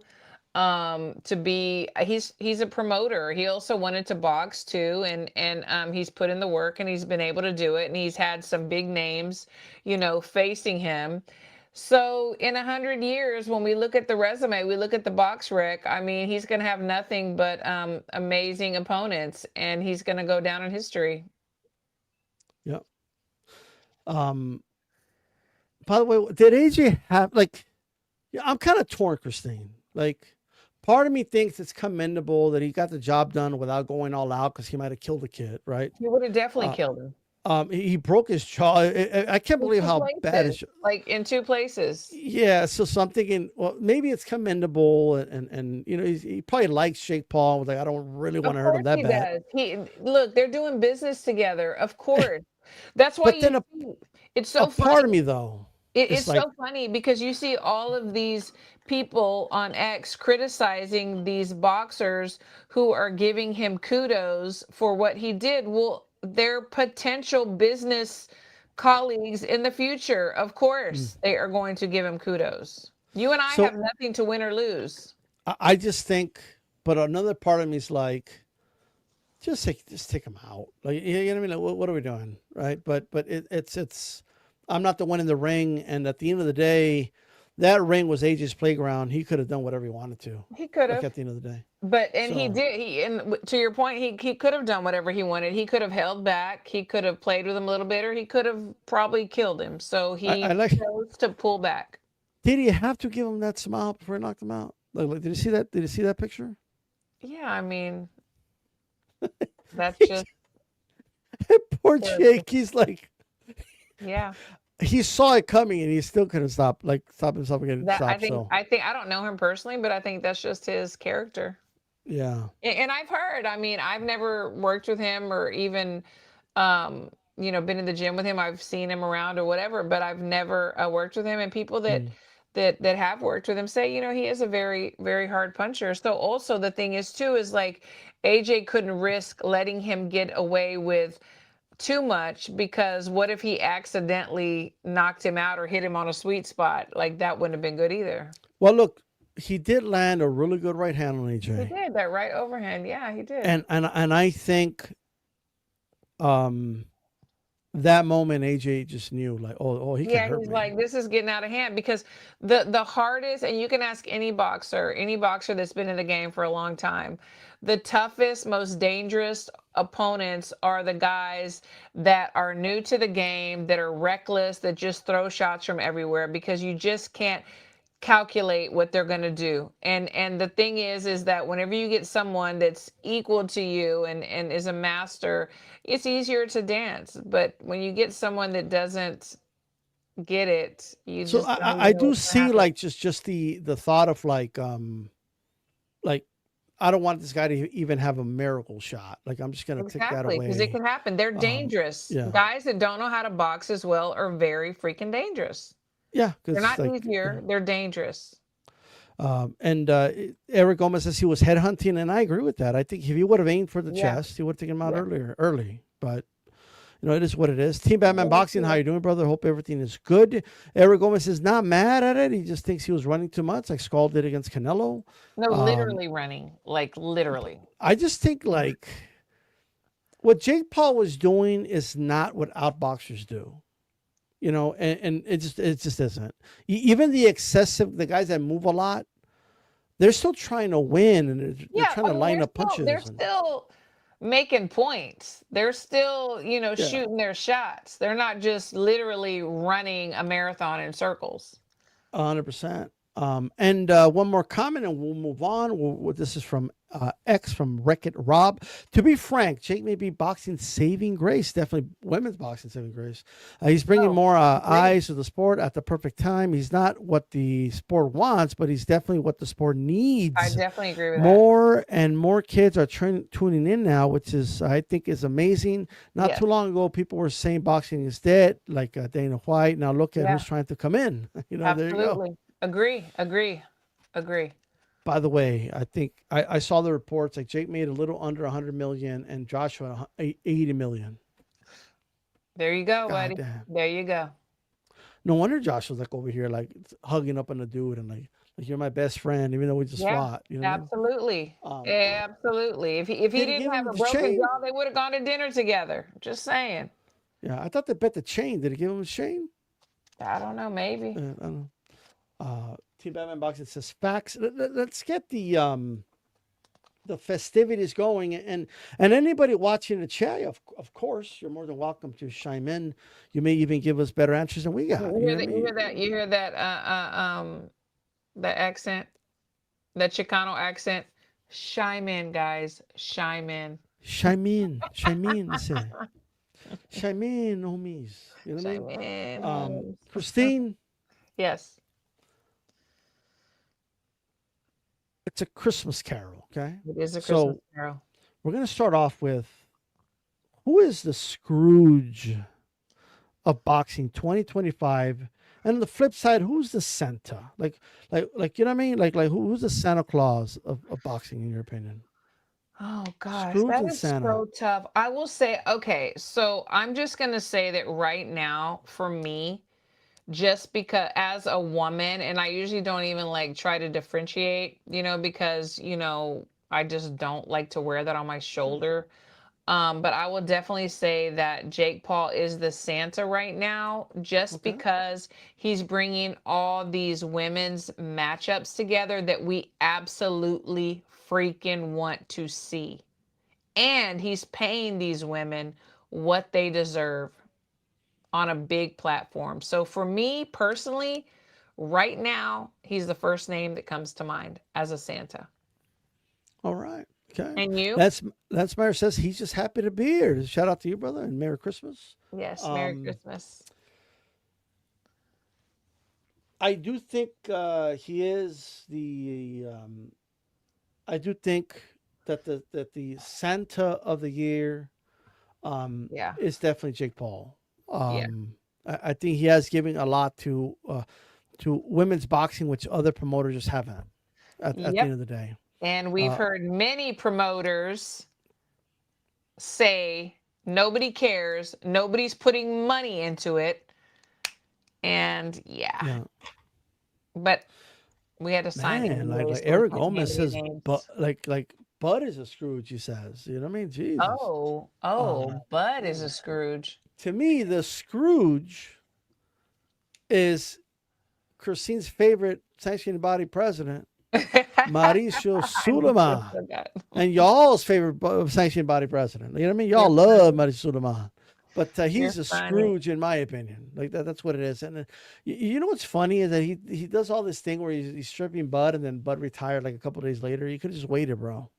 To be he's a promoter. He also wanted to box too, and he's put in the work and he's been able to do it, and he's had some big names, facing him. So in 100 years, when we look at the resume, we look at the box rec. I mean, he's going to have nothing but amazing opponents, and he's going to go down in history. Yeah. Um, By the way, did AJ have like? Yeah, I'm kind of torn, Christine. Like, part of me thinks it's commendable that he got the job done without going all out because he might have killed a kid, right? He would have definitely Uh, killed him. he broke his jaw. I can't In believe two how bad places. his. Like in two places. Yeah, so I'm thinking, well, maybe it's commendable, and he probably likes Jake Paul. Like, I don't really want Of to hurt him course that he bad. does. He look, they're doing business together. Of course. That's why But you then see it's a so part of funny. me though is It's like, so funny because you see all of these people on X criticizing these boxers who are giving him kudos for what he did. Well, they're potential business colleagues in the future. Of mm. course, they are going to give him kudos. You and I So have nothing to win or lose. I just think, but another part of me is like, just take him out. Like, you know what I mean? Like, what are we doing, right? But it's I'm not the one in the ring, and at the end of the day, that ring was AJ's playground. He could have done whatever he wanted to. He could Like have. at the end of the day. But and he So did to your point, he could have done whatever he wanted. He could have held back, he could have played with him a little bit, or he could have probably killed him. So I he like. chose to pull back. Did he have to give him that smile before he knocked him out? Like, did you see that? Did you see that picture? Yeah, I mean, that's just Poor character. Jake. He's like, Yeah. he saw it coming and he still couldn't stop himself from getting That stopped. So I think I don't know him personally, but I think that's just his character. yeah. And I've heard, I mean, I've never worked with him or even um, been in the gym with him. I've seen him around or whatever, but I've never worked with him. And people that Mm. that have worked with him say, he is a very, very hard puncher. So also the thing is too is like AJ couldn't risk letting him get away with too much because what if he accidentally knocked him out or hit him on a sweet spot? Like that wouldn't have been good either. Well, look, he did land a really good right hand on He AJ, did that right overhand. Yeah, he did. and I think um that moment AJ just knew like, oh, he can Yeah, hurt he's me. like, this is getting out of hand because the hardest, and you can ask any boxer that's been in the game for a long time, the toughest, most dangerous opponents are the guys that are new to the game, that are reckless, that just throw shots from everywhere because you just can't calculate what they're going to do. And the thing is that whenever you get someone that's equal to you and is a master, it's easier to dance. But when you get someone that doesn't get it, you So just I, don't I I even know do what's gonna see happen. like just the thought of like I don't want this guy to even have a miracle shot. Like, I'm just gonna take that Exactly, because it away. can happen. They're Um, dangerous. yeah, Guys that don't know how to box as well are very freaking dangerous. yeah, They're because not like easier, they're dangerous. and Eric Gomez says he was headhunting, and I agree with that. I think if he would have aimed for the Yeah, chest, he would have taken him out yeah. early. But it is what it is. Team Batman Very Boxing, how true. you doing, brother? Hope everything is good. Eric Gomez is not mad at it. He just thinks he was running too much, like Skull did against Canelo. No, Um, literally running, like literally. I just think like what Jake Paul was doing is not what outboxers do. And it just isn't. Even the guys that move a lot, they're still trying to win, and they're Yeah, trying I to mean, line they're up still they're punches. And still making points. They're still, yeah, shooting their shots. They're not just literally running a marathon in circles. 100%. And one more comment, and we'll move on. This is from X from Wreck It Rob. To be frank, Jake may be boxing saving grace. Definitely women's boxing saving grace. He's bringing Oh, more agree. eyes to the sport at the perfect time. He's not what the sport wants, but he's definitely what the sport I needs. definitely agree with that. More and more kids are tuning in now, which is I think is amazing. Not Yes. too long ago, people were saying boxing is dead, like Dana White. Now look at who's Yeah, trying to come in. There you go. absolutely. Agree, agree, agree. By the way, I think I saw the reports like Jake made a little under 100 million and Joshua 80 million. There you go, God buddy. damn. There you go. No wonder Joshua's like over here like hugging up on the dude and like you're my best friend, even though we just Yeah, fought. You know what I mean? absolutely. Um, Absolutely. If he did he didn't give have him a the broken chain? jaw, they would have gone to dinner together. Just saying. Yeah, I thought they bet the chain. Did he give him a chain? I don't know, maybe. I don't know. Team Batman Boxing says facts. Let's get the the festivities going, and anybody watching the chat, of course, you're more than welcome to chime in. You may even give us better answers than we got. You You hear know what I that? You hear mean? that? You hear that? That accent, that Chicano accent. Chime in, guys. Chime in. Chime in, say, chime in, homies. You know what I mean? Chime in, homes. Christine, Yes. it's a Christmas Carol, okay? It is a Christmas So Carol. we're gonna start off with who is the Scrooge of boxing 2025, and on the flip side, who's the Santa? Like you know what I mean? Like who's the Santa Claus of boxing in your opinion? Oh gosh, Scrooge that and is Santa. so tough. I will say, okay, so I'm just gonna say that right now, for me, just because as a woman, and I usually don't even like try to differentiate, because I just don't like to wear that on my shoulder. But I will definitely say that Jake Paul is the Santa right now, just Okay. because he's bringing all these women's matchups together that we absolutely freaking want to see. And he's paying these women what they deserve on a big platform. So for me personally, right now, he's the first name that comes to mind as a Santa. All right. Okay. And you? That's Meyer says he's just happy to be here. Shout out to you, brother, and Merry Christmas. Yes, Merry Um, Christmas. I do think he is I do think that the Santa of the year Yeah. is definitely Jake Paul. Yeah. I think he has given a lot to women's boxing, which other promoters just haven't. At the Yep. end of the day, And we've uh, heard many promoters say nobody cares, nobody's putting money into it. And yeah, yeah, but we had to sign man, like NDA, so we Eric can't name Gomez any says, but names. like Bud is a Scrooge. He says, you know what I mean? Jesus. Oh, Bud is Yeah. a Scrooge. To me, the Scrooge is Christine's favorite sanctioned body president, Mauricio I just Sulaiman, forgot. and y'all's favorite sanctioned body president. You know what I mean? Y'all You're love funny. Mauricio Sulaiman, but You're he's a funny. Scrooge in my opinion. Like that's what it is. And you know what's funny is that he does all this thing where he's stripping Bud, and then Bud retired like a couple days later. You could have just waited, bro,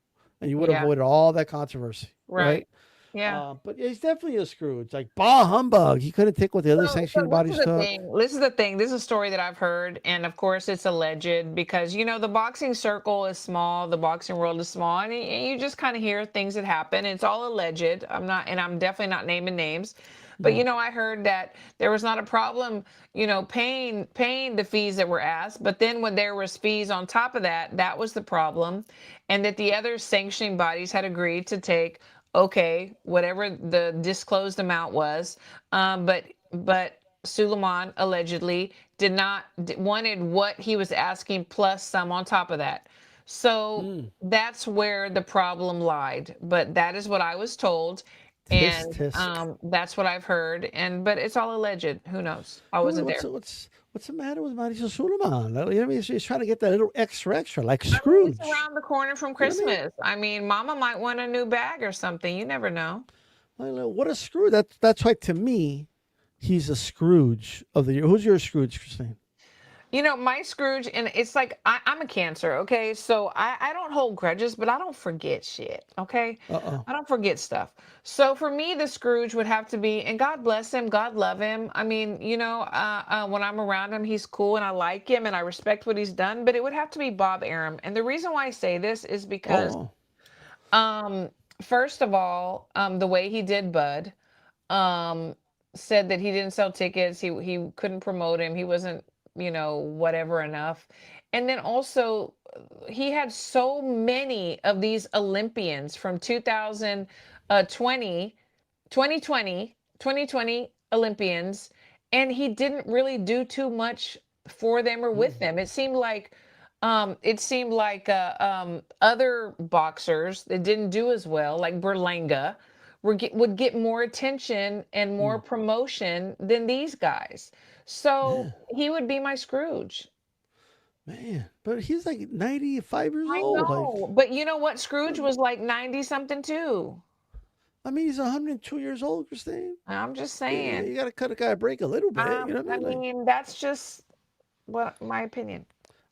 and you would have Yeah, avoided all that controversy, right? right. Yeah. But yeah, he's definitely a Scrooge. Like bah humbug. He couldn't take what the other So sanctioned this is bodies the took. thing. This is the thing. This is a story that I've heard, and of course it's alleged because the boxing circle is small, the boxing world is small, and you just kind of hear things that happen. It's all alleged. I'm definitely not naming names, but Mm, I heard that there was not a problem, paying the fees that were asked, but then when there was fees on top of that, that was the problem, and that the other sanctioning bodies had agreed to take okay whatever the disclosed amount was, but Suleiman allegedly did not wanted what he was asking plus some on top of that. So mm. that's where the problem lied. But that is what I was told, Tisk and tisk. that's what I've heard. And but it's all alleged. Who knows? I wasn't there. What's the matter with Mauricio Sulaiman? You know what I mean? He's trying to get that little extra, like I mean, it's Scrooge. around the corner from You know what I mean? Christmas. I mean, Mama might want a new bag or something. You never know. Like, what a Scrooge. That's why to me, he's a Scrooge of the year. Who's your Scrooge, Christine? My Scrooge, and it's like I'm a Cancer, okay? So I don't hold grudges, but I don't forget shit, okay? Uh oh. I don't forget stuff. So for me, the Scrooge would have to be, and God bless him, God love him. I mean, when I'm around him, he's cool, and I like him, and I respect what he's done. But it would have to be Bob Arum, and the reason why I say this is because, Oh. um, first of all, the way he did Bud, um, said that he didn't sell tickets. He couldn't promote him. He wasn't, whatever enough. And then also he had so many of these Olympians from 2020, 2020 Olympians, and he didn't really do too much for them or with Mm, them. It seemed like other boxers that didn't do as well, like Berlanga, would get more attention and more mm. promotion than these guys. So Yeah. he would be my Scrooge. Man, but he's like 95 years I old. Like, know, but you know what? Scrooge was like 90 something too. I mean, he's 102 years old, Christine. I'm just You, saying. you got to cut a guy a break a little bit. You know what I I mean? Like, mean, that's just what my opinion.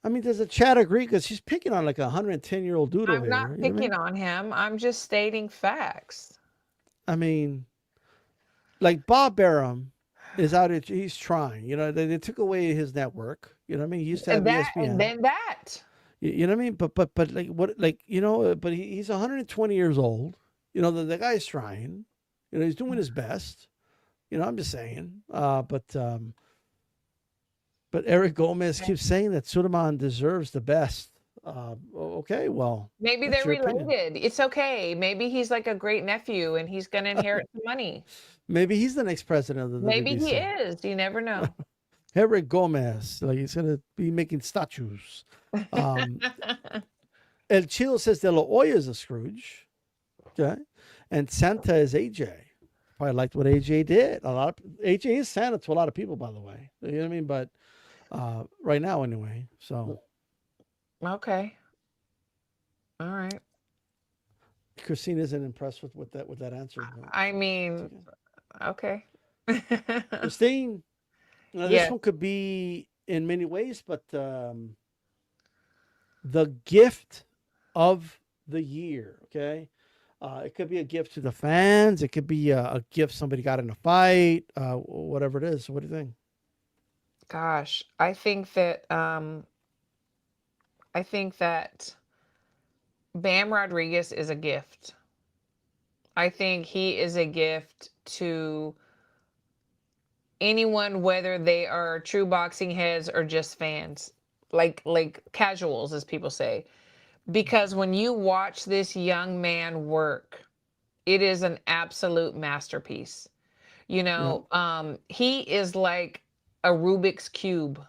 I mean, does the chat agree? Because she's picking on like a 110-year-old dude over I'm not here. You know what I picking mean? on him. I'm just stating facts. I mean, like Bob Barham is out. He's trying. You know, they took away his network. You know what I mean? He used to have And that, and ESPN. then that. You know what I mean? But like what like you know? But he's 120 years old. You know the guy's trying. You know he's doing his best. You know I'm just saying. But Eric Gomez keeps saying that Suleiman deserves the best. Okay, well Maybe that's they're your opinion. related. It's okay. Maybe he's like a great nephew and he's going to inherit the money. Maybe he's the next president of the Maybe he WBC. is. You never know. Eric Gomez, like he's gonna be making statues. Um, El Chilo says De La Hoya is a Scrooge. Okay. And Santa is AJ. Probably liked what AJ did. A lot of AJ is Santa to a lot of people, by the way. You know what I mean? But right now anyway. So Okay. All right. Christine isn't impressed with that answer. But I it's mean, okay. okay. Christine, now this Yeah. one could be in many ways, but the gift of the year. Okay. It could be a gift to the fans. It could be a gift somebody got in a fight. Whatever it is. What do you think? Gosh, I think that Bam Rodriguez is a gift. I think he is a gift to anyone, whether they are true boxing heads or just fans, like casuals, as people say. Because when you watch this young man work, it is an absolute masterpiece. Yeah. He is like a Rubik's cube.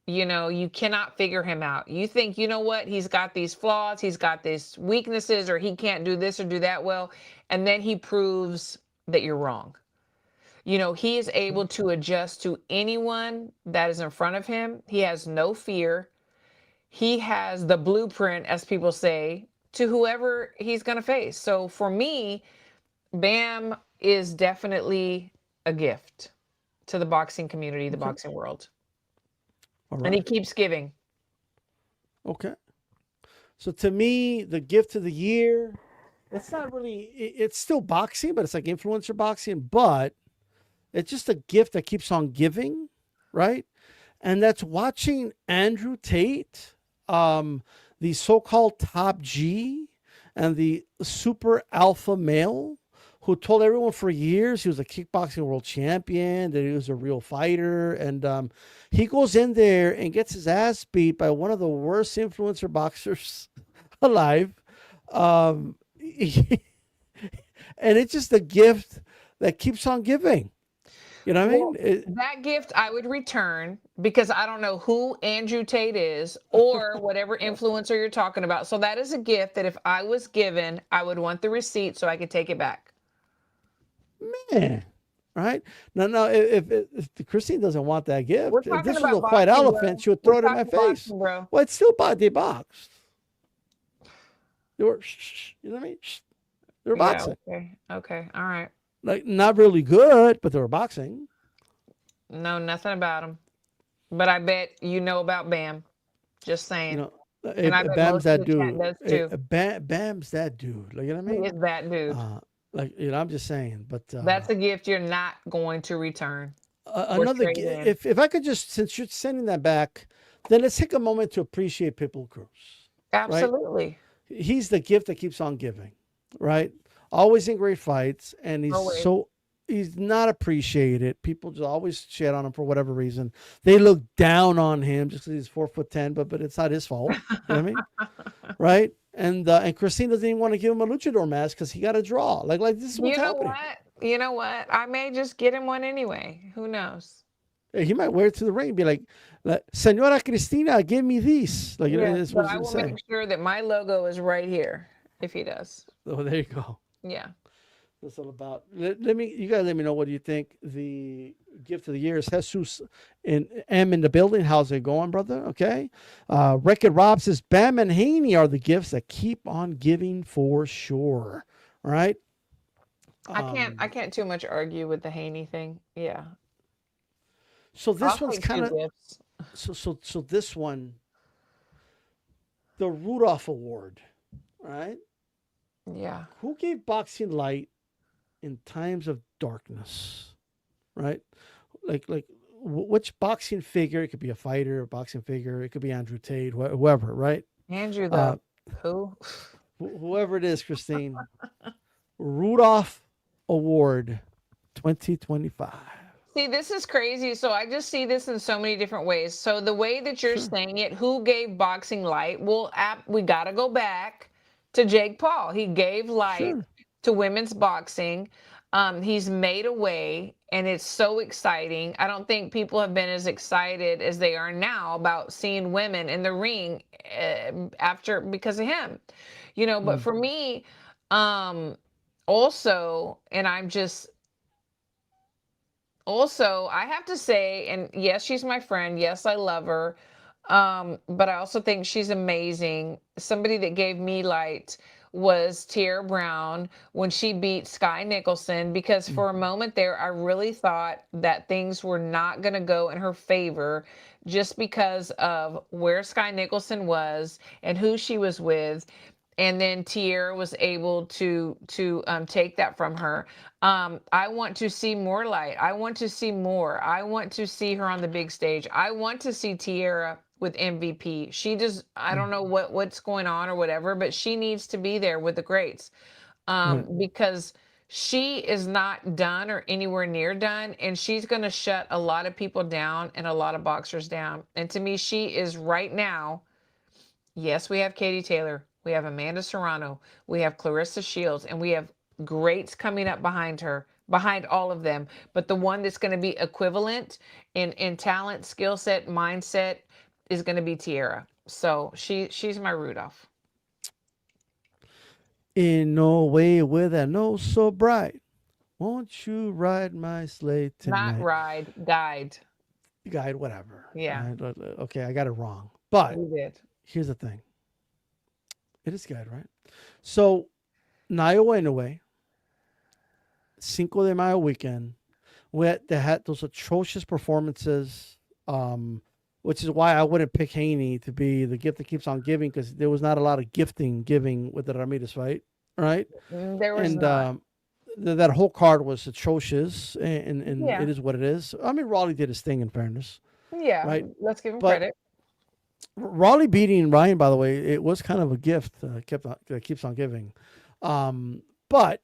You cannot figure him out. You think, you know what, he's got these flaws, he's got these weaknesses, or he can't do this or do that well, and then he proves that you're wrong. He is able to adjust to anyone that is in front of him. He has no fear. He has the blueprint, as people say, to whoever he's going to face. So for me, Bam is definitely a gift to the boxing community, the Okay. boxing world. All And he right. keeps giving. Okay. So to me, the gift of the year, it's not really, it's still boxing, but it's like influencer boxing, but it's just a gift that keeps on giving, right? And that's watching Andrew Tate, the so called top G and the super alpha male who told everyone for years he was a kickboxing world champion, that he was a real fighter. And he goes in there and gets his ass beat by one of the worst influencer boxers alive. Um, and it's just a gift that keeps on giving. You know what I Well, mean? that gift I would return because I don't know who Andrew Tate is or whatever influencer you're talking about. So that is a gift that if I was given, I would want the receipt so I could take it back. Man, right? No. If Christine doesn't want that We're gift, if talking this was about a white boxing, elephant, bro. she would We're throw it in my talking face. boxing, bro. Well, it's still they boxed. They were, you know what I mean? They were Yeah, boxing. okay. Okay. All right. Like not really good, but they were boxing. No, nothing about him. But I bet you know about Bam. Just You saying. know, And I bet Bam's most of that the chat dude. does too. Bam's that dude. Like you know what I He mean? is that dude. Uh, I'm just saying. But That's a gift you're not going to return or another, trade in. if I could just, since you're sending that back, then let's take a moment to appreciate Pitbull Cruz, right? Absolutely. He's the gift that keeps on giving, right? Always in great fights, and Always. he's not appreciated. People just always shit on him for whatever reason. They look down on him just because he's 4'10", but it's not his fault. You know what I mean? Right? And Christine doesn't even want to give him a luchador mask because he got a draw. Like this is what's You know happening. what? You know what? I may just get him one anyway. Who knows? He might wear it to the ring and be like, Senora Cristina, give me these. Like, Yes, that's what but he's I going to will say. make sure that my logo is right here if he does. Oh, there you go. Yeah. That's all about. Let me. You guys let me know what do you think. The gift of the year is Jesus and M in the building. How's it going, brother? Okay. Wreck-It Rob says Bam and Haney are the gifts that keep on giving for sure. All right. I can't too much argue with the Haney thing. Yeah. So I'll this one's take two kind of gifts. so this one, the Rudolph Award. All right. Yeah. Who gave boxing light in times of darkness? Right. Like which boxing figure? It could be a fighter, a boxing figure. It could be Andrew Tate, whoever. Right. Andrew Uh, the who? whoever it is, Christine. Rudolph Award 2025. See, this is crazy. So I just see this in so many different ways. So the way that you're Sure. saying it, who gave boxing light? Well, we got to go back to Jake Paul. He gave light Sure. to women's boxing. He's made a way, and it's so exciting. I don't think people have been as excited as they are now about seeing women in the ring after because of him. But Mm. for me, um, also, and I'm just also, I have to say, and yes, she's my friend. Yes, I love her. But I also think she's amazing. Somebody that gave me light was Tierra Brown when she beat Sky Nicholson, because Mm. for a moment there, I really thought that things were not going to go in her favor just because of where Sky Nicholson was and who she was with. And then Tierra was able to take that from her. I want to see more light. I want to see more. I want to see her on the big stage. I want to see Tierra with MVP. She just, I Mm. don't know what's going on or whatever, but she needs to be there with the greats, Right. because she is not done or anywhere near done, and she's going to shut a lot of people down and a lot of boxers down. And to me, she is right now. Yes, we have Katie Taylor. We have Amanda Serrano. We have Clarissa Shields, and we have greats coming up behind her, behind all of them. But the one that's going to be equivalent in talent, skill set, mindset is going to be Tierra. So she's my Rudolph. In no way with a nose so bright. Won't you ride my sleigh Not tonight? ride, guide. Guide, whatever. Yeah, Okay, I got it wrong. But you did. here's the thing. It is guide, right? So Nayo Inoue, Cinco de Mayo weekend, they had those atrocious performances, which is why I wouldn't pick Haney to be the gift that keeps on giving, because there was not a lot of giving with the Ramirez fight, right? There was And not. that whole card was atrocious, and Yeah, it is what it is. I mean, Raleigh did his thing, in fairness, yeah. right? Let's give him But credit. Raleigh beating Ryan, by the way, it was kind of a gift that keeps on giving. But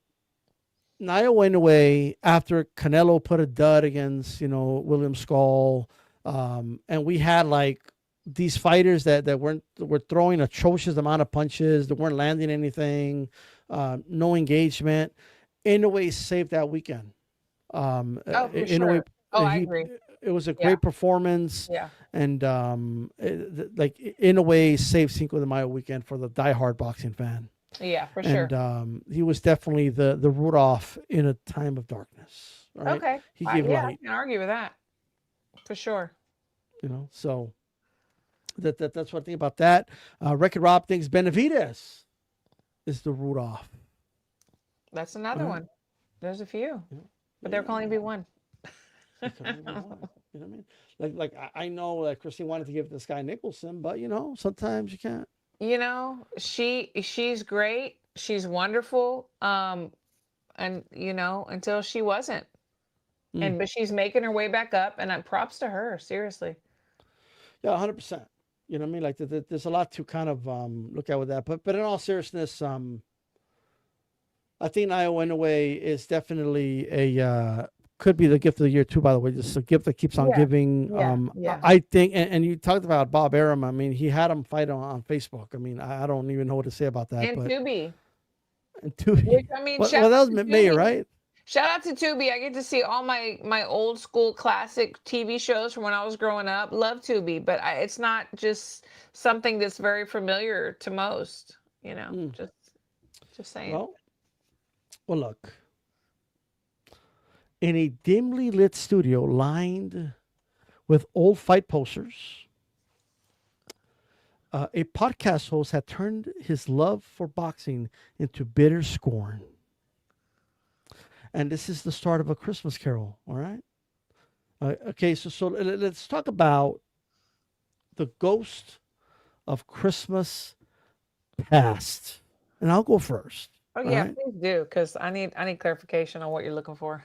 Naya went away after Canelo put a dud against William Skull, and we had like these fighters that were throwing atrocious amount of punches, that weren't landing anything, no engagement. In a way, saved that weekend. Oh, for In a way, sure. Oh, I he agree. it was a Yeah, great performance, yeah, and like in a way, saved Cinco de Mayo weekend for the diehard boxing fan. yeah, for And sure. he was definitely the Rudolph in a time of darkness. Right, Okay. he gave Yeah, I light. can argue with that for sure. So that's what I think about that. Wreck-It Rob thinks Benavides is the Rudolph. That's All another right, one. There's a few, yeah, but yeah, they're calling me one. he can only be one. You know what I mean? I know that Christine wanted to give it to Sky Nicholson, but sometimes you can't. She's great. She's wonderful. And until she wasn't. Mm. And but she's making her way back up, and props to her, seriously. Yeah, 100%. You know what I mean? Like there's a lot to kind of look at with that, but in all seriousness, I think Iowa in a way is definitely a could be the gift of the year too. By the way, just a gift that keeps on Yeah, giving. yeah, I yeah. I think, and you talked about Bob Arum. I mean, he had him fight on Facebook. I mean, I don't even know what to say about that. And But Tubi, and two, which I mean, shout well, that out was to May, Tubi. right? Shout out to Tubi. I get to see all my old school classic TV shows from when I was growing up. Love Tubi, but it's not just something that's very familiar to most. Mm. Just saying. Well, look. in a dimly lit studio lined with old fight posters, a podcast host had turned his love for boxing into bitter scorn. And this is the start of a Christmas Carol. All right. Okay. So let's talk about the ghost of Christmas past, and I'll go first. Oh All yeah, right. please do, because I need clarification on what you're looking for.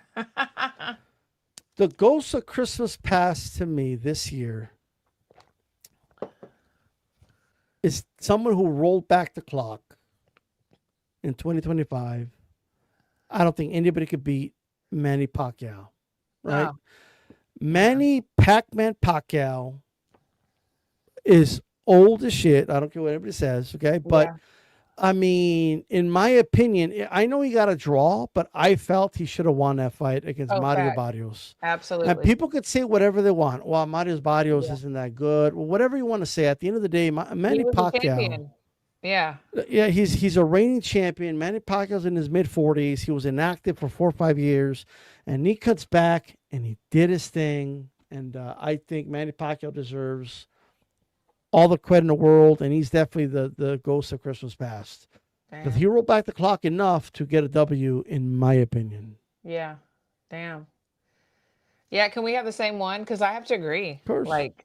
The ghost of Christmas past to me this year is someone who rolled back the clock in 2025. I don't think anybody could beat Manny Pacquiao, right? Oh, yeah, Manny Pac-Man Pacquiao is old as shit. I don't care what anybody says, okay? But yeah, I mean, in my opinion, I know he got a draw, but I felt he should have won that fight against oh, Mario fact, Barrios. And absolutely, people could say whatever they want. Well, Mario Barrios yeah. isn't that good. Well, whatever you want to say. At the end of the day, He Manny was a Pacquiao, champion. Yeah, yeah, he's a reigning champion. Manny Pacquiao's in his mid 40s. He was inactive for 4 or 5 years, and he cuts back and he did his thing. And I think Manny Pacquiao deserves all the credit in the world, and he's definitely the ghost of Christmas past. Because damn, he rolled back the clock enough to get a W, in my opinion. yeah, damn. Yeah, can we have the same one? Because I have to agree. Of course. Like,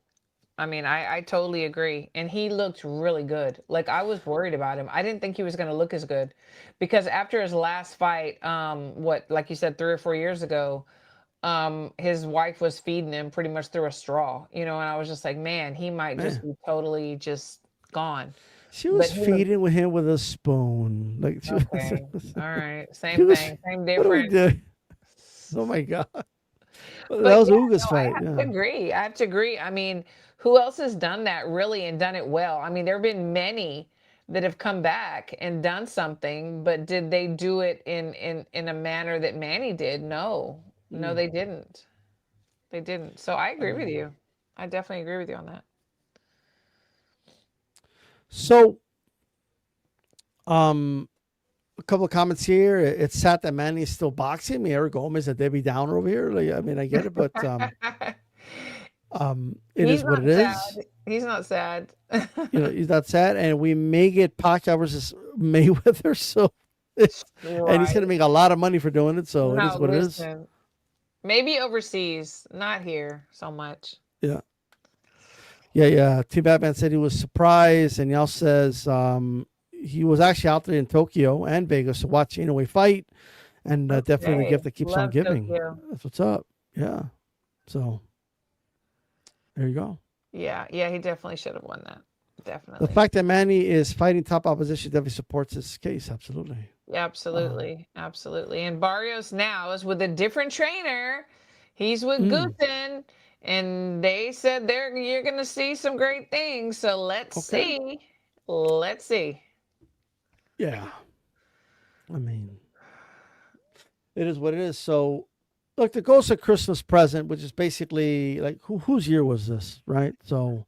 I mean, I totally agree. And he looked really good. Like, I was worried about him. I didn't think he was going to look as good because after his last fight, like you said, 3 or 4 years ago, his wife was feeding him pretty much through a straw, and I was just like, man, he might just Man, be totally just gone. she But was he looked feeding with him with a spoon. Like okay. All right. she Same was. thing, same What do we difference. do? Oh my god, well, that But was yeah, Uga's no, I fight. have Yeah. to agree. I have to agree. I mean, who else has done that really and done it well? I mean, there have been many that have come back and done something, but did they do it in a manner that Manny did? No. No, Mm. they didn't. They didn't. So I agree with Um, you. I definitely agree with you on that. so, um, a couple of comments here. It's sad that Manny is still boxing. I mean, Eric Gomez and Debbie Downer over here. Like, I mean, I get it, but it He's is what it not sad. is. He's not sad. He's not sad, and we may get Pacquiao versus Mayweather. So, and he's going to Right. make a lot of money for doing it. So it is No, what it is. listen. Maybe overseas, not here so much. Yeah. Yeah. Team Batman said he was surprised, and he also says he was actually out there in Tokyo and Vegas to watch Inoue fight, and definitely the Okay. gift that keeps on Love giving. Tokyo. That's what's up. Yeah. So there you go. Yeah, yeah, he definitely should have won that. The Definitely. fact that Manny is fighting top opposition definitely supports his case. Absolutely. Yeah, Um, absolutely. Absolutely. And Barrios now is with a different trainer. He's with mm, Goosen, and they said you're gonna see some great things. So let's okay. see. Let's see. Yeah. I mean, it is what it is. So, look, the Ghost of Christmas Present, which is basically like whose year was this, right? So,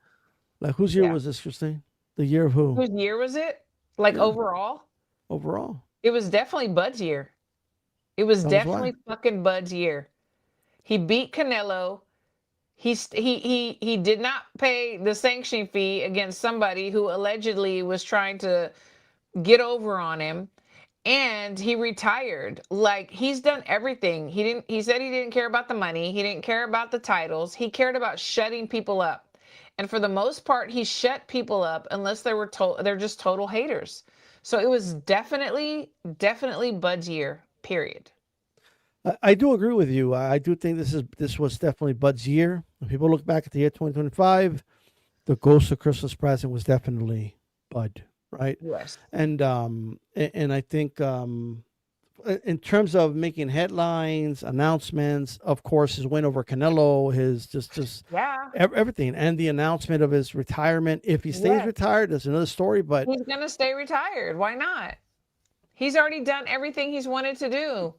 like, whose year Yeah. was this, Christine? The year of who? Whose year was it? Like Yeah, overall? overall. It was definitely Bud's year. It was That was why. definitely fucking Bud's year. He beat Canelo. He did not pay the sanction fee against somebody who allegedly was trying to get over on him, and he retired. Like, he's done everything. He said he didn't care about the money, he didn't care about the titles, he cared about shutting people up. And for the most part, he shut people up unless they're just total haters. So it was definitely Bud's year, period. I do agree with you. I do think this was definitely Bud's year. When people look back at the year 2025, the Ghost of Christmas Present was definitely Bud, right? Yes. And I think in terms of making headlines, announcements, of course, his win over Canelo, his just Yeah. everything, and the announcement of his retirement. If he stays Yes. retired, that's another story. But He's gonna stay retired. Why not? He's already done everything he's wanted to do.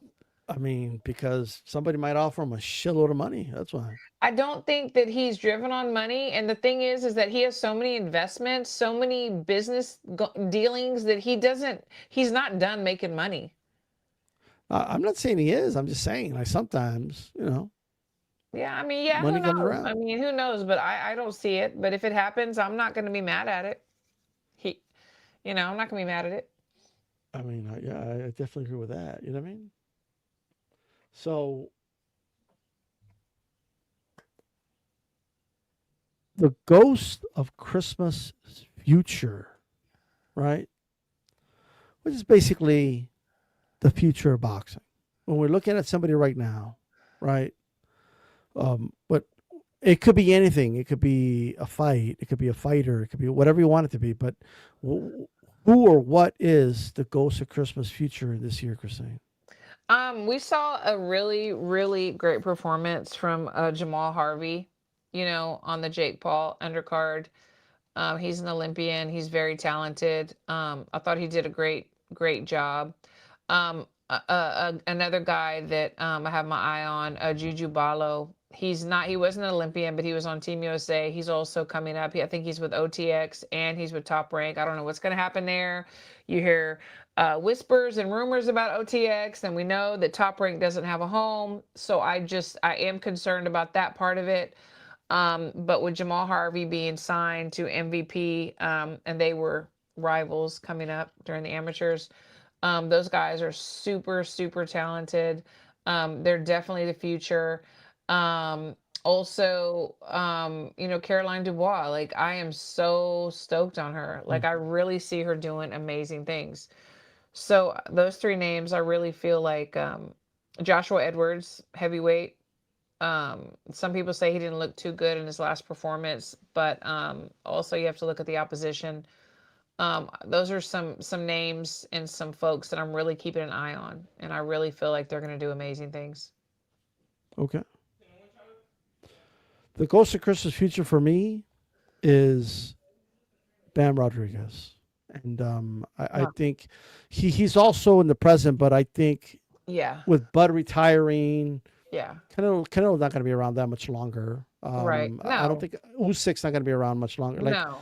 I mean, because somebody might offer him a shitload of money. That's why. I don't think that he's driven on money. And the thing is that he has so many investments, so many business dealings that he's not done making money. I'm not saying he is. I'm just saying, like, sometimes, Yeah, I mean, yeah, who money comes knows? I around. mean, who knows? But I don't see it. But if it happens, I'm not going to be mad at it. He, I'm not going to be mad at it. I mean, yeah, I definitely agree with that. You know what I mean? So the ghost of Christmas future, right? Which is basically the future of boxing. When we're looking at somebody right now, right? But it could be anything. It could be a fight. It could be a fighter. It could be whatever you want it to be. But who or what is the ghost of Christmas future this year, Christine? We saw a really, really great performance from Jamal Harvey, on the Jake Paul undercard. He's an Olympian. He's very talented. I thought he did a great, great job. Another guy that I have my eye on, Juju Balo. He's not. He wasn't an Olympian, but he was on Team USA. He's also coming up. I think he's with OTX and he's with Top Rank. I don't know what's going to happen there. You hear whispers and rumors about OTX, and we know that Top Rank doesn't have a home. So I am concerned about that part of it. But with Jamal Harvey being signed to MVP, and they were rivals coming up during the amateurs, those guys are super, super talented. They're definitely the future. Um, Also, Caroline Dubois, like I am so stoked on her. Mm. Like I really see her doing amazing things. So those three names, I really feel like Joshua Edwards, heavyweight. Some people say he didn't look too good in his last performance, but also you have to look at the opposition. Those are some names and some folks that I'm really keeping an eye on, and I really feel like they're going to do amazing things. Okay. The ghost of Christmas future for me is Bam Rodriguez. And I Huh. think he's also in the present, but I think Yeah, with Bud retiring, yeah, Canelo's not going to be around that much longer. right. I don't No, think Usyk's not going to be around much longer. Like no,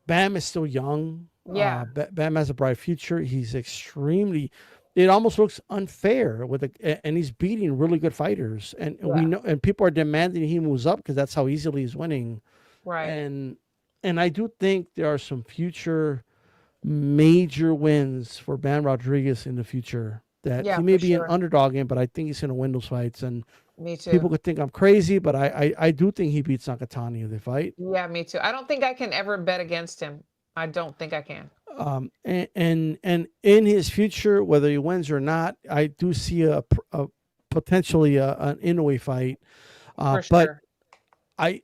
Bam is still young. yeah, Bam has a bright future. He's extremely. It almost looks unfair and he's beating really good fighters, and we yeah, know, and people are demanding he moves up because that's how easily he's winning, right. and I do think there are some future major wins for Bam Rodriguez in the future that Yeah, he may for be an sure. underdog in, but I think he's going to win those fights, and Me too. people could think I'm crazy, but I do think he beats Nakatani in the fight. Yeah, me too. I don't think I can ever bet against him. I don't think I can. And in his future, whether he wins or not, I do see a potentially an Inoue fight. For But sure. I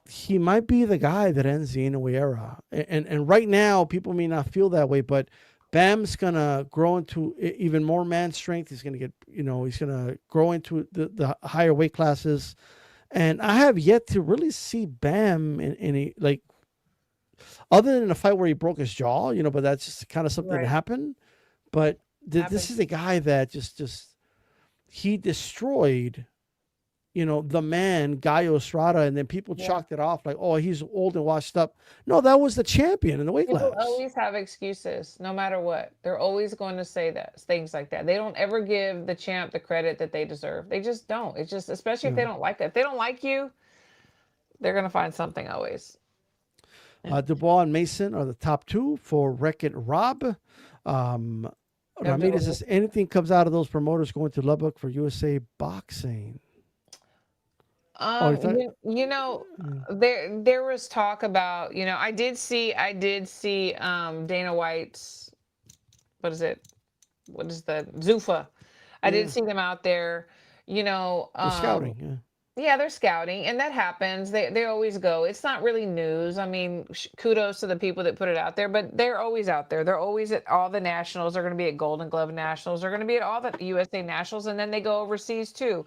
he might be the guy that ends the Inoue era. And right now, people may not feel that way, but Bam's gonna grow into even more man strength. He's gonna get, he's gonna grow into the higher weight classes. And I have yet to really see Bam in a, like, other than a fight where he broke his jaw, but that's just kind of something that Right. happened. But this Happens. is a guy that just he destroyed, the man Gallo Estrada, and then people Yeah. chalked it off like, oh, he's old and washed up. No, that was the champion in the weight People class. always have excuses, no matter what. They're always going to say that things like that. They don't ever give the champ the credit that they deserve. They just don't. It's just, especially if they Yeah. don't like it. If they don't like you, they're going to find something always. And Dubois and Mason are the top two for Wreck It Rob. Um, they'll do Ramirez says anything comes out of those promoters going to Lubbock for USA Boxing. Oh, you thought? Yeah. there was talk about, I did see Dana White's, what is it? What is the Zufa? I did Yeah. see them out there, you know, The um, scouting. Yeah. yeah, they're scouting, and that happens. They always go. It's not really news. I mean, kudos to the people that put it out there, but they're always out there. They're always at all the nationals. They're going to be at Golden Glove Nationals. They're going to be at all the USA Nationals, and then they go overseas too.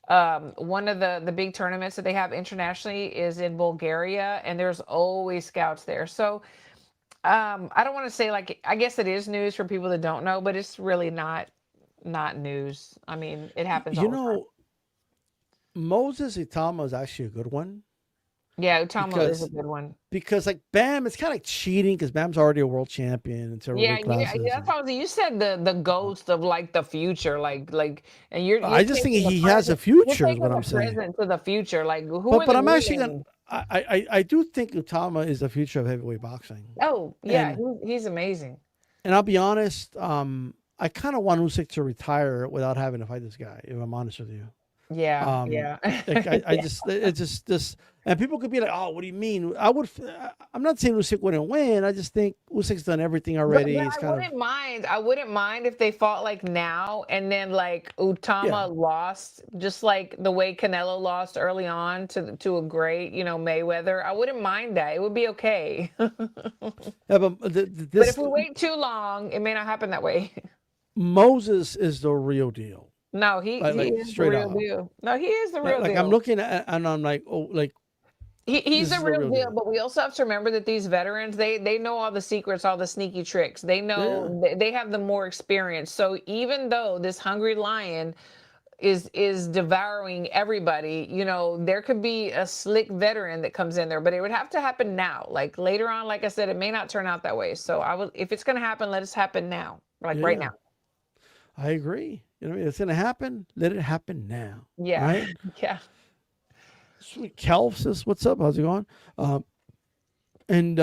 One of the big tournaments that they have internationally is in Bulgaria, and there's always scouts there. So I don't want to say, like, I guess it is news for people that don't know, but it's really not news. I mean, it happens You all the time. know, Moses Itama is actually a good one. Yeah, Utama is a because good one. like Bam, it's kind of like cheating because Bam's already a world champion in several Yeah, weight yeah, classes, that's and what I was, you said the ghost of like the future, and you're I just think taking the he has a present, you're future. Is what taking the I'm saying. present to the future. Like, who are But the I'm new actually gonna. names? I do think Utama is the future of heavyweight boxing, Oh, yeah, and he's amazing. I'll be honest. I kind of want Usyk to retire without having to fight this guy. If I'm honest with you. Yeah, Um, yeah. like I Yeah. just it's just this, and people could be like, "Oh, what do you mean?" I'm not saying Usyk wouldn't win. I just think Usyk's done everything But already. He's I kind of wouldn't mind. I wouldn't mind if they fought like now and then like yeah, Utama lost, just like the way Canelo lost early on to a great, Mayweather. I wouldn't mind that. It would be okay. yeah. But But if this we wait too long, it may not happen that way. Moses is the real deal. No, he Like is the straight real up. deal. No, he is the real Like I'm deal. looking at and I'm like, oh, like He's this the is the real real deal, deal. but we also have to remember that these veterans, they know all the secrets, all the sneaky tricks. They Yeah, know they have the more experience. So even though this hungry lion is devouring everybody, there could be a slick veteran that comes in there, but it would have to happen now. Like later on, like I said, it may not turn out that way. So I would, if it's going to happen, let it happen now, like right yeah. now. I agree. You know, what I mean? It's gonna happen. Let it happen now, Yeah, right? yeah, Sweet Kelf says, "What's up? How's it going?" Um, and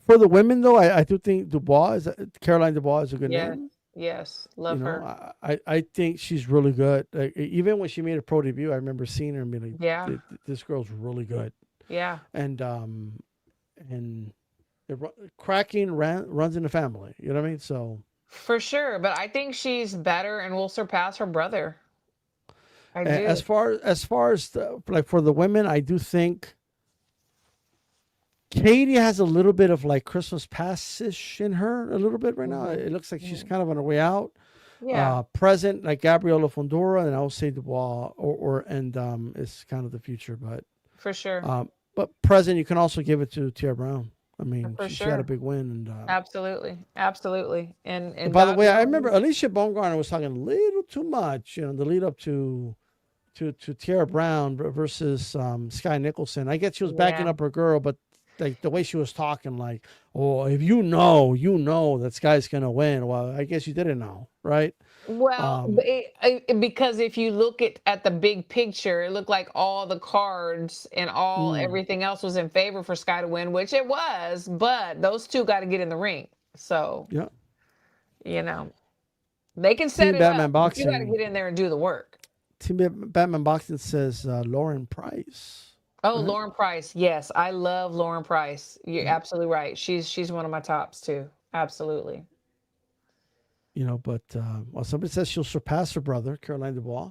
For the women, though, I do think Caroline Dubois is a good yes, name. yes, You love know, her. I think she's really good. Like, even when she made a pro debut, I remember seeing her and being like, Yeah, This girl's really good." yeah, And and cracking runs in the family. You know what I mean? So for sure. But I think she's better and will surpass her brother. I do. as far as like for the women, I do think Katie has a little bit of like Christmas past-ish in her a little bit right now. Hmm. It looks like she's Hmm. kind of on her way out. Yeah, Present like Gabriela Fondora, and I will say Dubois or and is kind of the future, for sure. present you can also give it to Tia Brown. I mean, For she had a sure. big win, and Absolutely. Absolutely. And by the God way, I remember willing. Alicia Baumgartner was talking a little too much, the lead up to Tierra Brown versus Sky Nicholson. I guess she was backing Yeah. up her girl, but like the way she was talking, like, "Oh, if you know that Sky's gonna win." Well, I guess you didn't know, right? Well, Um, because if you look at the big picture, it looked like all the cards and all mm, everything else was in favor for Sky to win, which it was, but those two got to get in the ring. So, yeah. you know, they can set Team it up, Batman but you got to Boxing. get in there and do the work. Batman Boxing says Lauren Price. Oh, Right? Lauren Price. Yes, I love Lauren Price. You're Yeah. absolutely right. She's one of my tops too. Absolutely. But well, somebody says she'll surpass her brother, Caroline Dubois.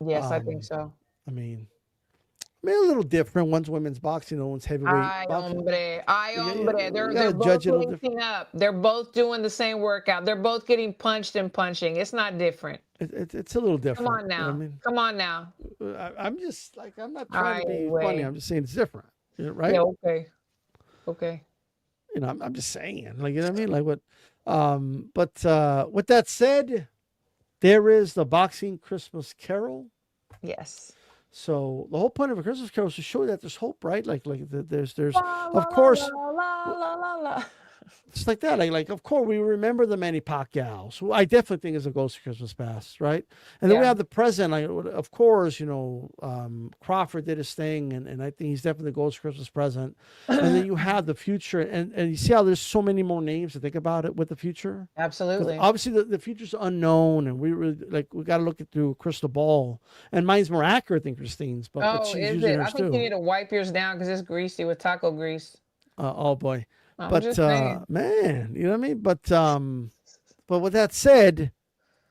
Yes, I think Um, so. I mean, a little different. One's women's boxing, the one's heavyweight Ay, boxing. hombre. Ay, hombre. You They're gotta both judge it a little different. linking up. They're both doing the same workout. They're both getting punched and punching. It's not different. It's a little Come different. on You know what I now. mean? Come on now. I'm just like I'm not trying to Ay, be funny. way. I'm just saying it's different. Yeah, Right? okay. Okay. I'm just saying. Like you know what I mean? Like what? But with that said, there is the boxing Christmas Carol. Yes. So the whole point of a Christmas Carol is to show that there's hope, right? There's La la of la course la la la la la. it's like that. Like of course we remember the Manny Pacquiao. So I definitely think it's a Ghost of Christmas Past, right? And then we Yeah. have the present. Like of course, Crawford did his thing, and I think he's definitely the Ghost of Christmas present. And then you have the future, and you see how there's so many more names to think about it with the future. Because Absolutely. obviously the future's unknown, and we really we got to look it through a crystal ball. And mine's more accurate than Christine's, but Oh, she's is using it? I hers think you too. need to wipe yours down because it's greasy with taco grease. Oh boy, I'm but just saying. man, you know what I mean. But with that said,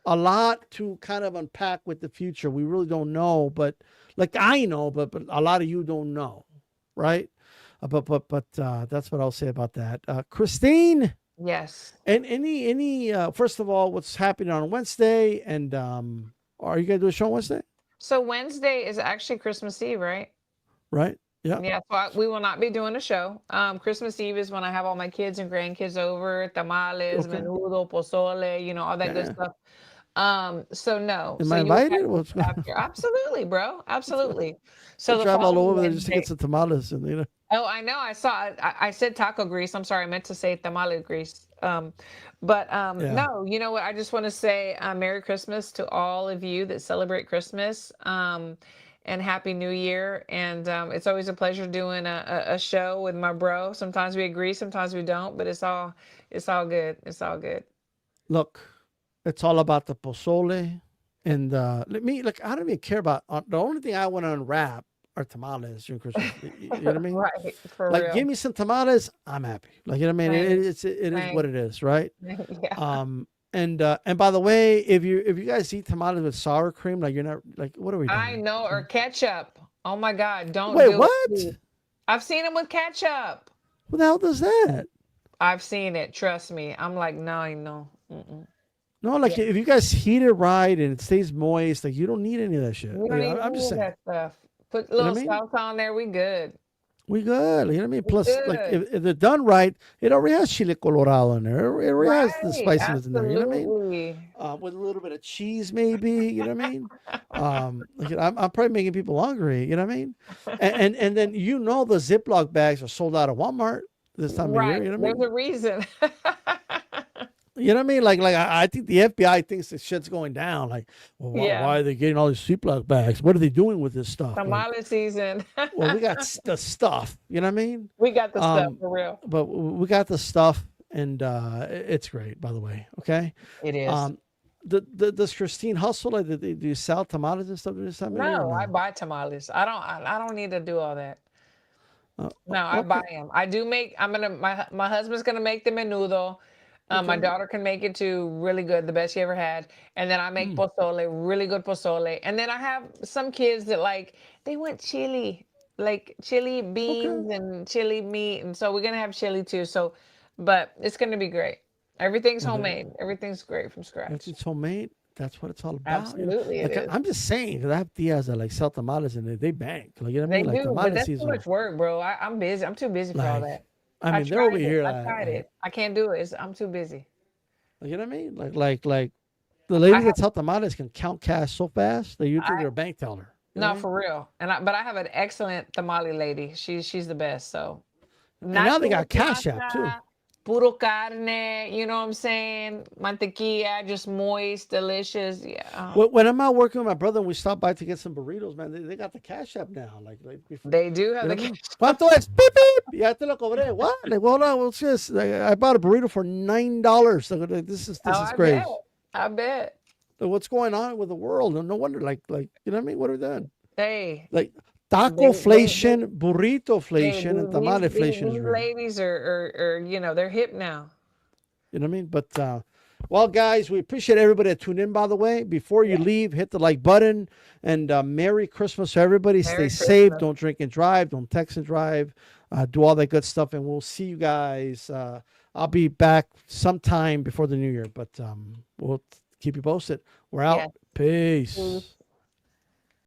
a lot to kind of unpack with the future. We really don't know, but like I know, but a lot of you don't know, right? But that's what I'll say about that. Christine, Yes. and any first of all, what's happening on Wednesday, and are you gonna do a show on Wednesday? So Wednesday is actually Christmas Eve, right? Right? Yeah. Yeah, so we will not be doing a show. Christmas Eve is when I have all my kids and grandkids over, tamales, Okay. menudo, pozole, all that good Yeah. stuff. So no. Am So I you would have invited? What's going to after. Absolutely, bro. Absolutely. I So the drive all following over there just to get Wednesday. some tamales and Oh, I know. I saw. I said taco grease. I'm sorry. I meant to say tamale grease. But yeah. no. You know what? I just want to say Merry Christmas to all of you that celebrate Christmas. And Happy New Year. And it's always a pleasure doing a show with my bro. Sometimes we agree, sometimes we don't. But it's all good. It's all good. Look, it's all about the pozole and let me look. I don't even care about the only thing I want to unwrap are tamales during Christmas. You know what I mean? Right. For Like, give real. me some tamales, I'm happy. Like, you know what I mean? Same. It is what Same. it is, right? Yeah. And by the way, if you guys eat tamales with sour cream, like you're not like, what are we I doing? know. Or ketchup. Oh my God. Don't Wait, do it, what? please. I've seen them with ketchup. What the hell does that? I've seen it. Trust me. I'm like, no, no. Mm-mm. No, Yeah. like if you guys heat it right and it stays moist, like you don't need any of that shit. We Like, don't need I'm any just of saying. that stuff. Put a You know little what I mean? salt on there. We good. We good. You know what I mean? We Plus, like good. if they're done right, it already has chile colorado in there. It already has the Right. spiciness in there. You know what I mean? Absolutely. With a little bit of cheese, maybe. You know what I mean? Like, I'm probably making people hungry. You know what I mean? And then the Ziploc bags are sold out at Walmart this time of year. Right. You know what I There's mean? a reason. You know what I mean? Like I think the FBI thinks this shit's going down. Like, well, Yeah. why are they getting all these Ziploc bags? What are they doing with this stuff? Like, Tamale season. well, we got the stuff. You know what I mean? We got the stuff Um, for real. but we got the stuff, and it's great. By the way, okay. It is. Um, does Christine hustle? Like, do you sell tamales and stuff this time of year or No, I no? buy tamales. I don't need to do all that. No, I buy Okay, them. I do make. My husband's gonna make the menudo. My okay. daughter can make it too, really good, the best she ever had. And then I make Mm, pozole, really good pozole. And then I have some kids that they want chili, like chili okay. beans and chili meat, and so we're gonna have chili too. So, but it's gonna be great. Everything's Well, homemade. Everything's great from scratch. everything's homemade. That's what it's all about. Absolutely, it Like is. I'm just saying, 'cause I have tias that like sell tamales and they bank. Like, you know what I They mean? Like do, but tamale that's too season. much work, bro. I'm busy. I'm too busy for all Like, that. I I mean, they're over tried it. here. I tried it. I can't do it. I'm too busy. Like, you know what I mean? Like the I lady have that sell tamales can count cash so fast that you think I they're a bank teller. You know what no I mean? for real. But I have an excellent tamale lady. She's the best. So And not now they too much got Cash App too. masa, puro carne. You know what I'm saying? Mantequilla, just moist, delicious. Yeah, When I'm out working with my brother and we stop by to get some burritos, man, they got the Cash App now. Like before, they do you have know the what I mean? cash. ¿Cuánto es? Beep, beep. Ya te lo cobré. What? Like, well, no, well, it's just like, I bought a burrito for $9. Like, this Oh, is I bet. crazy. I bet. Like, what's going on with the world? No wonder. Like you know what I mean? What are we doing? Hey, Like taco inflation, burrito hey, inflation, and tamale inflation is these real. ladies are they're hip now. You know what I mean? But well, guys, we appreciate everybody that tuned in. By the way, before you Yeah. leave, hit the like button and Merry Christmas to everybody. Stay Merry safe. Christmas. Don't drink and drive. Don't text and drive. Do all that good stuff, and we'll see you guys. I'll be back sometime before the new year, but we'll keep you posted. We're Yeah. out. Peace.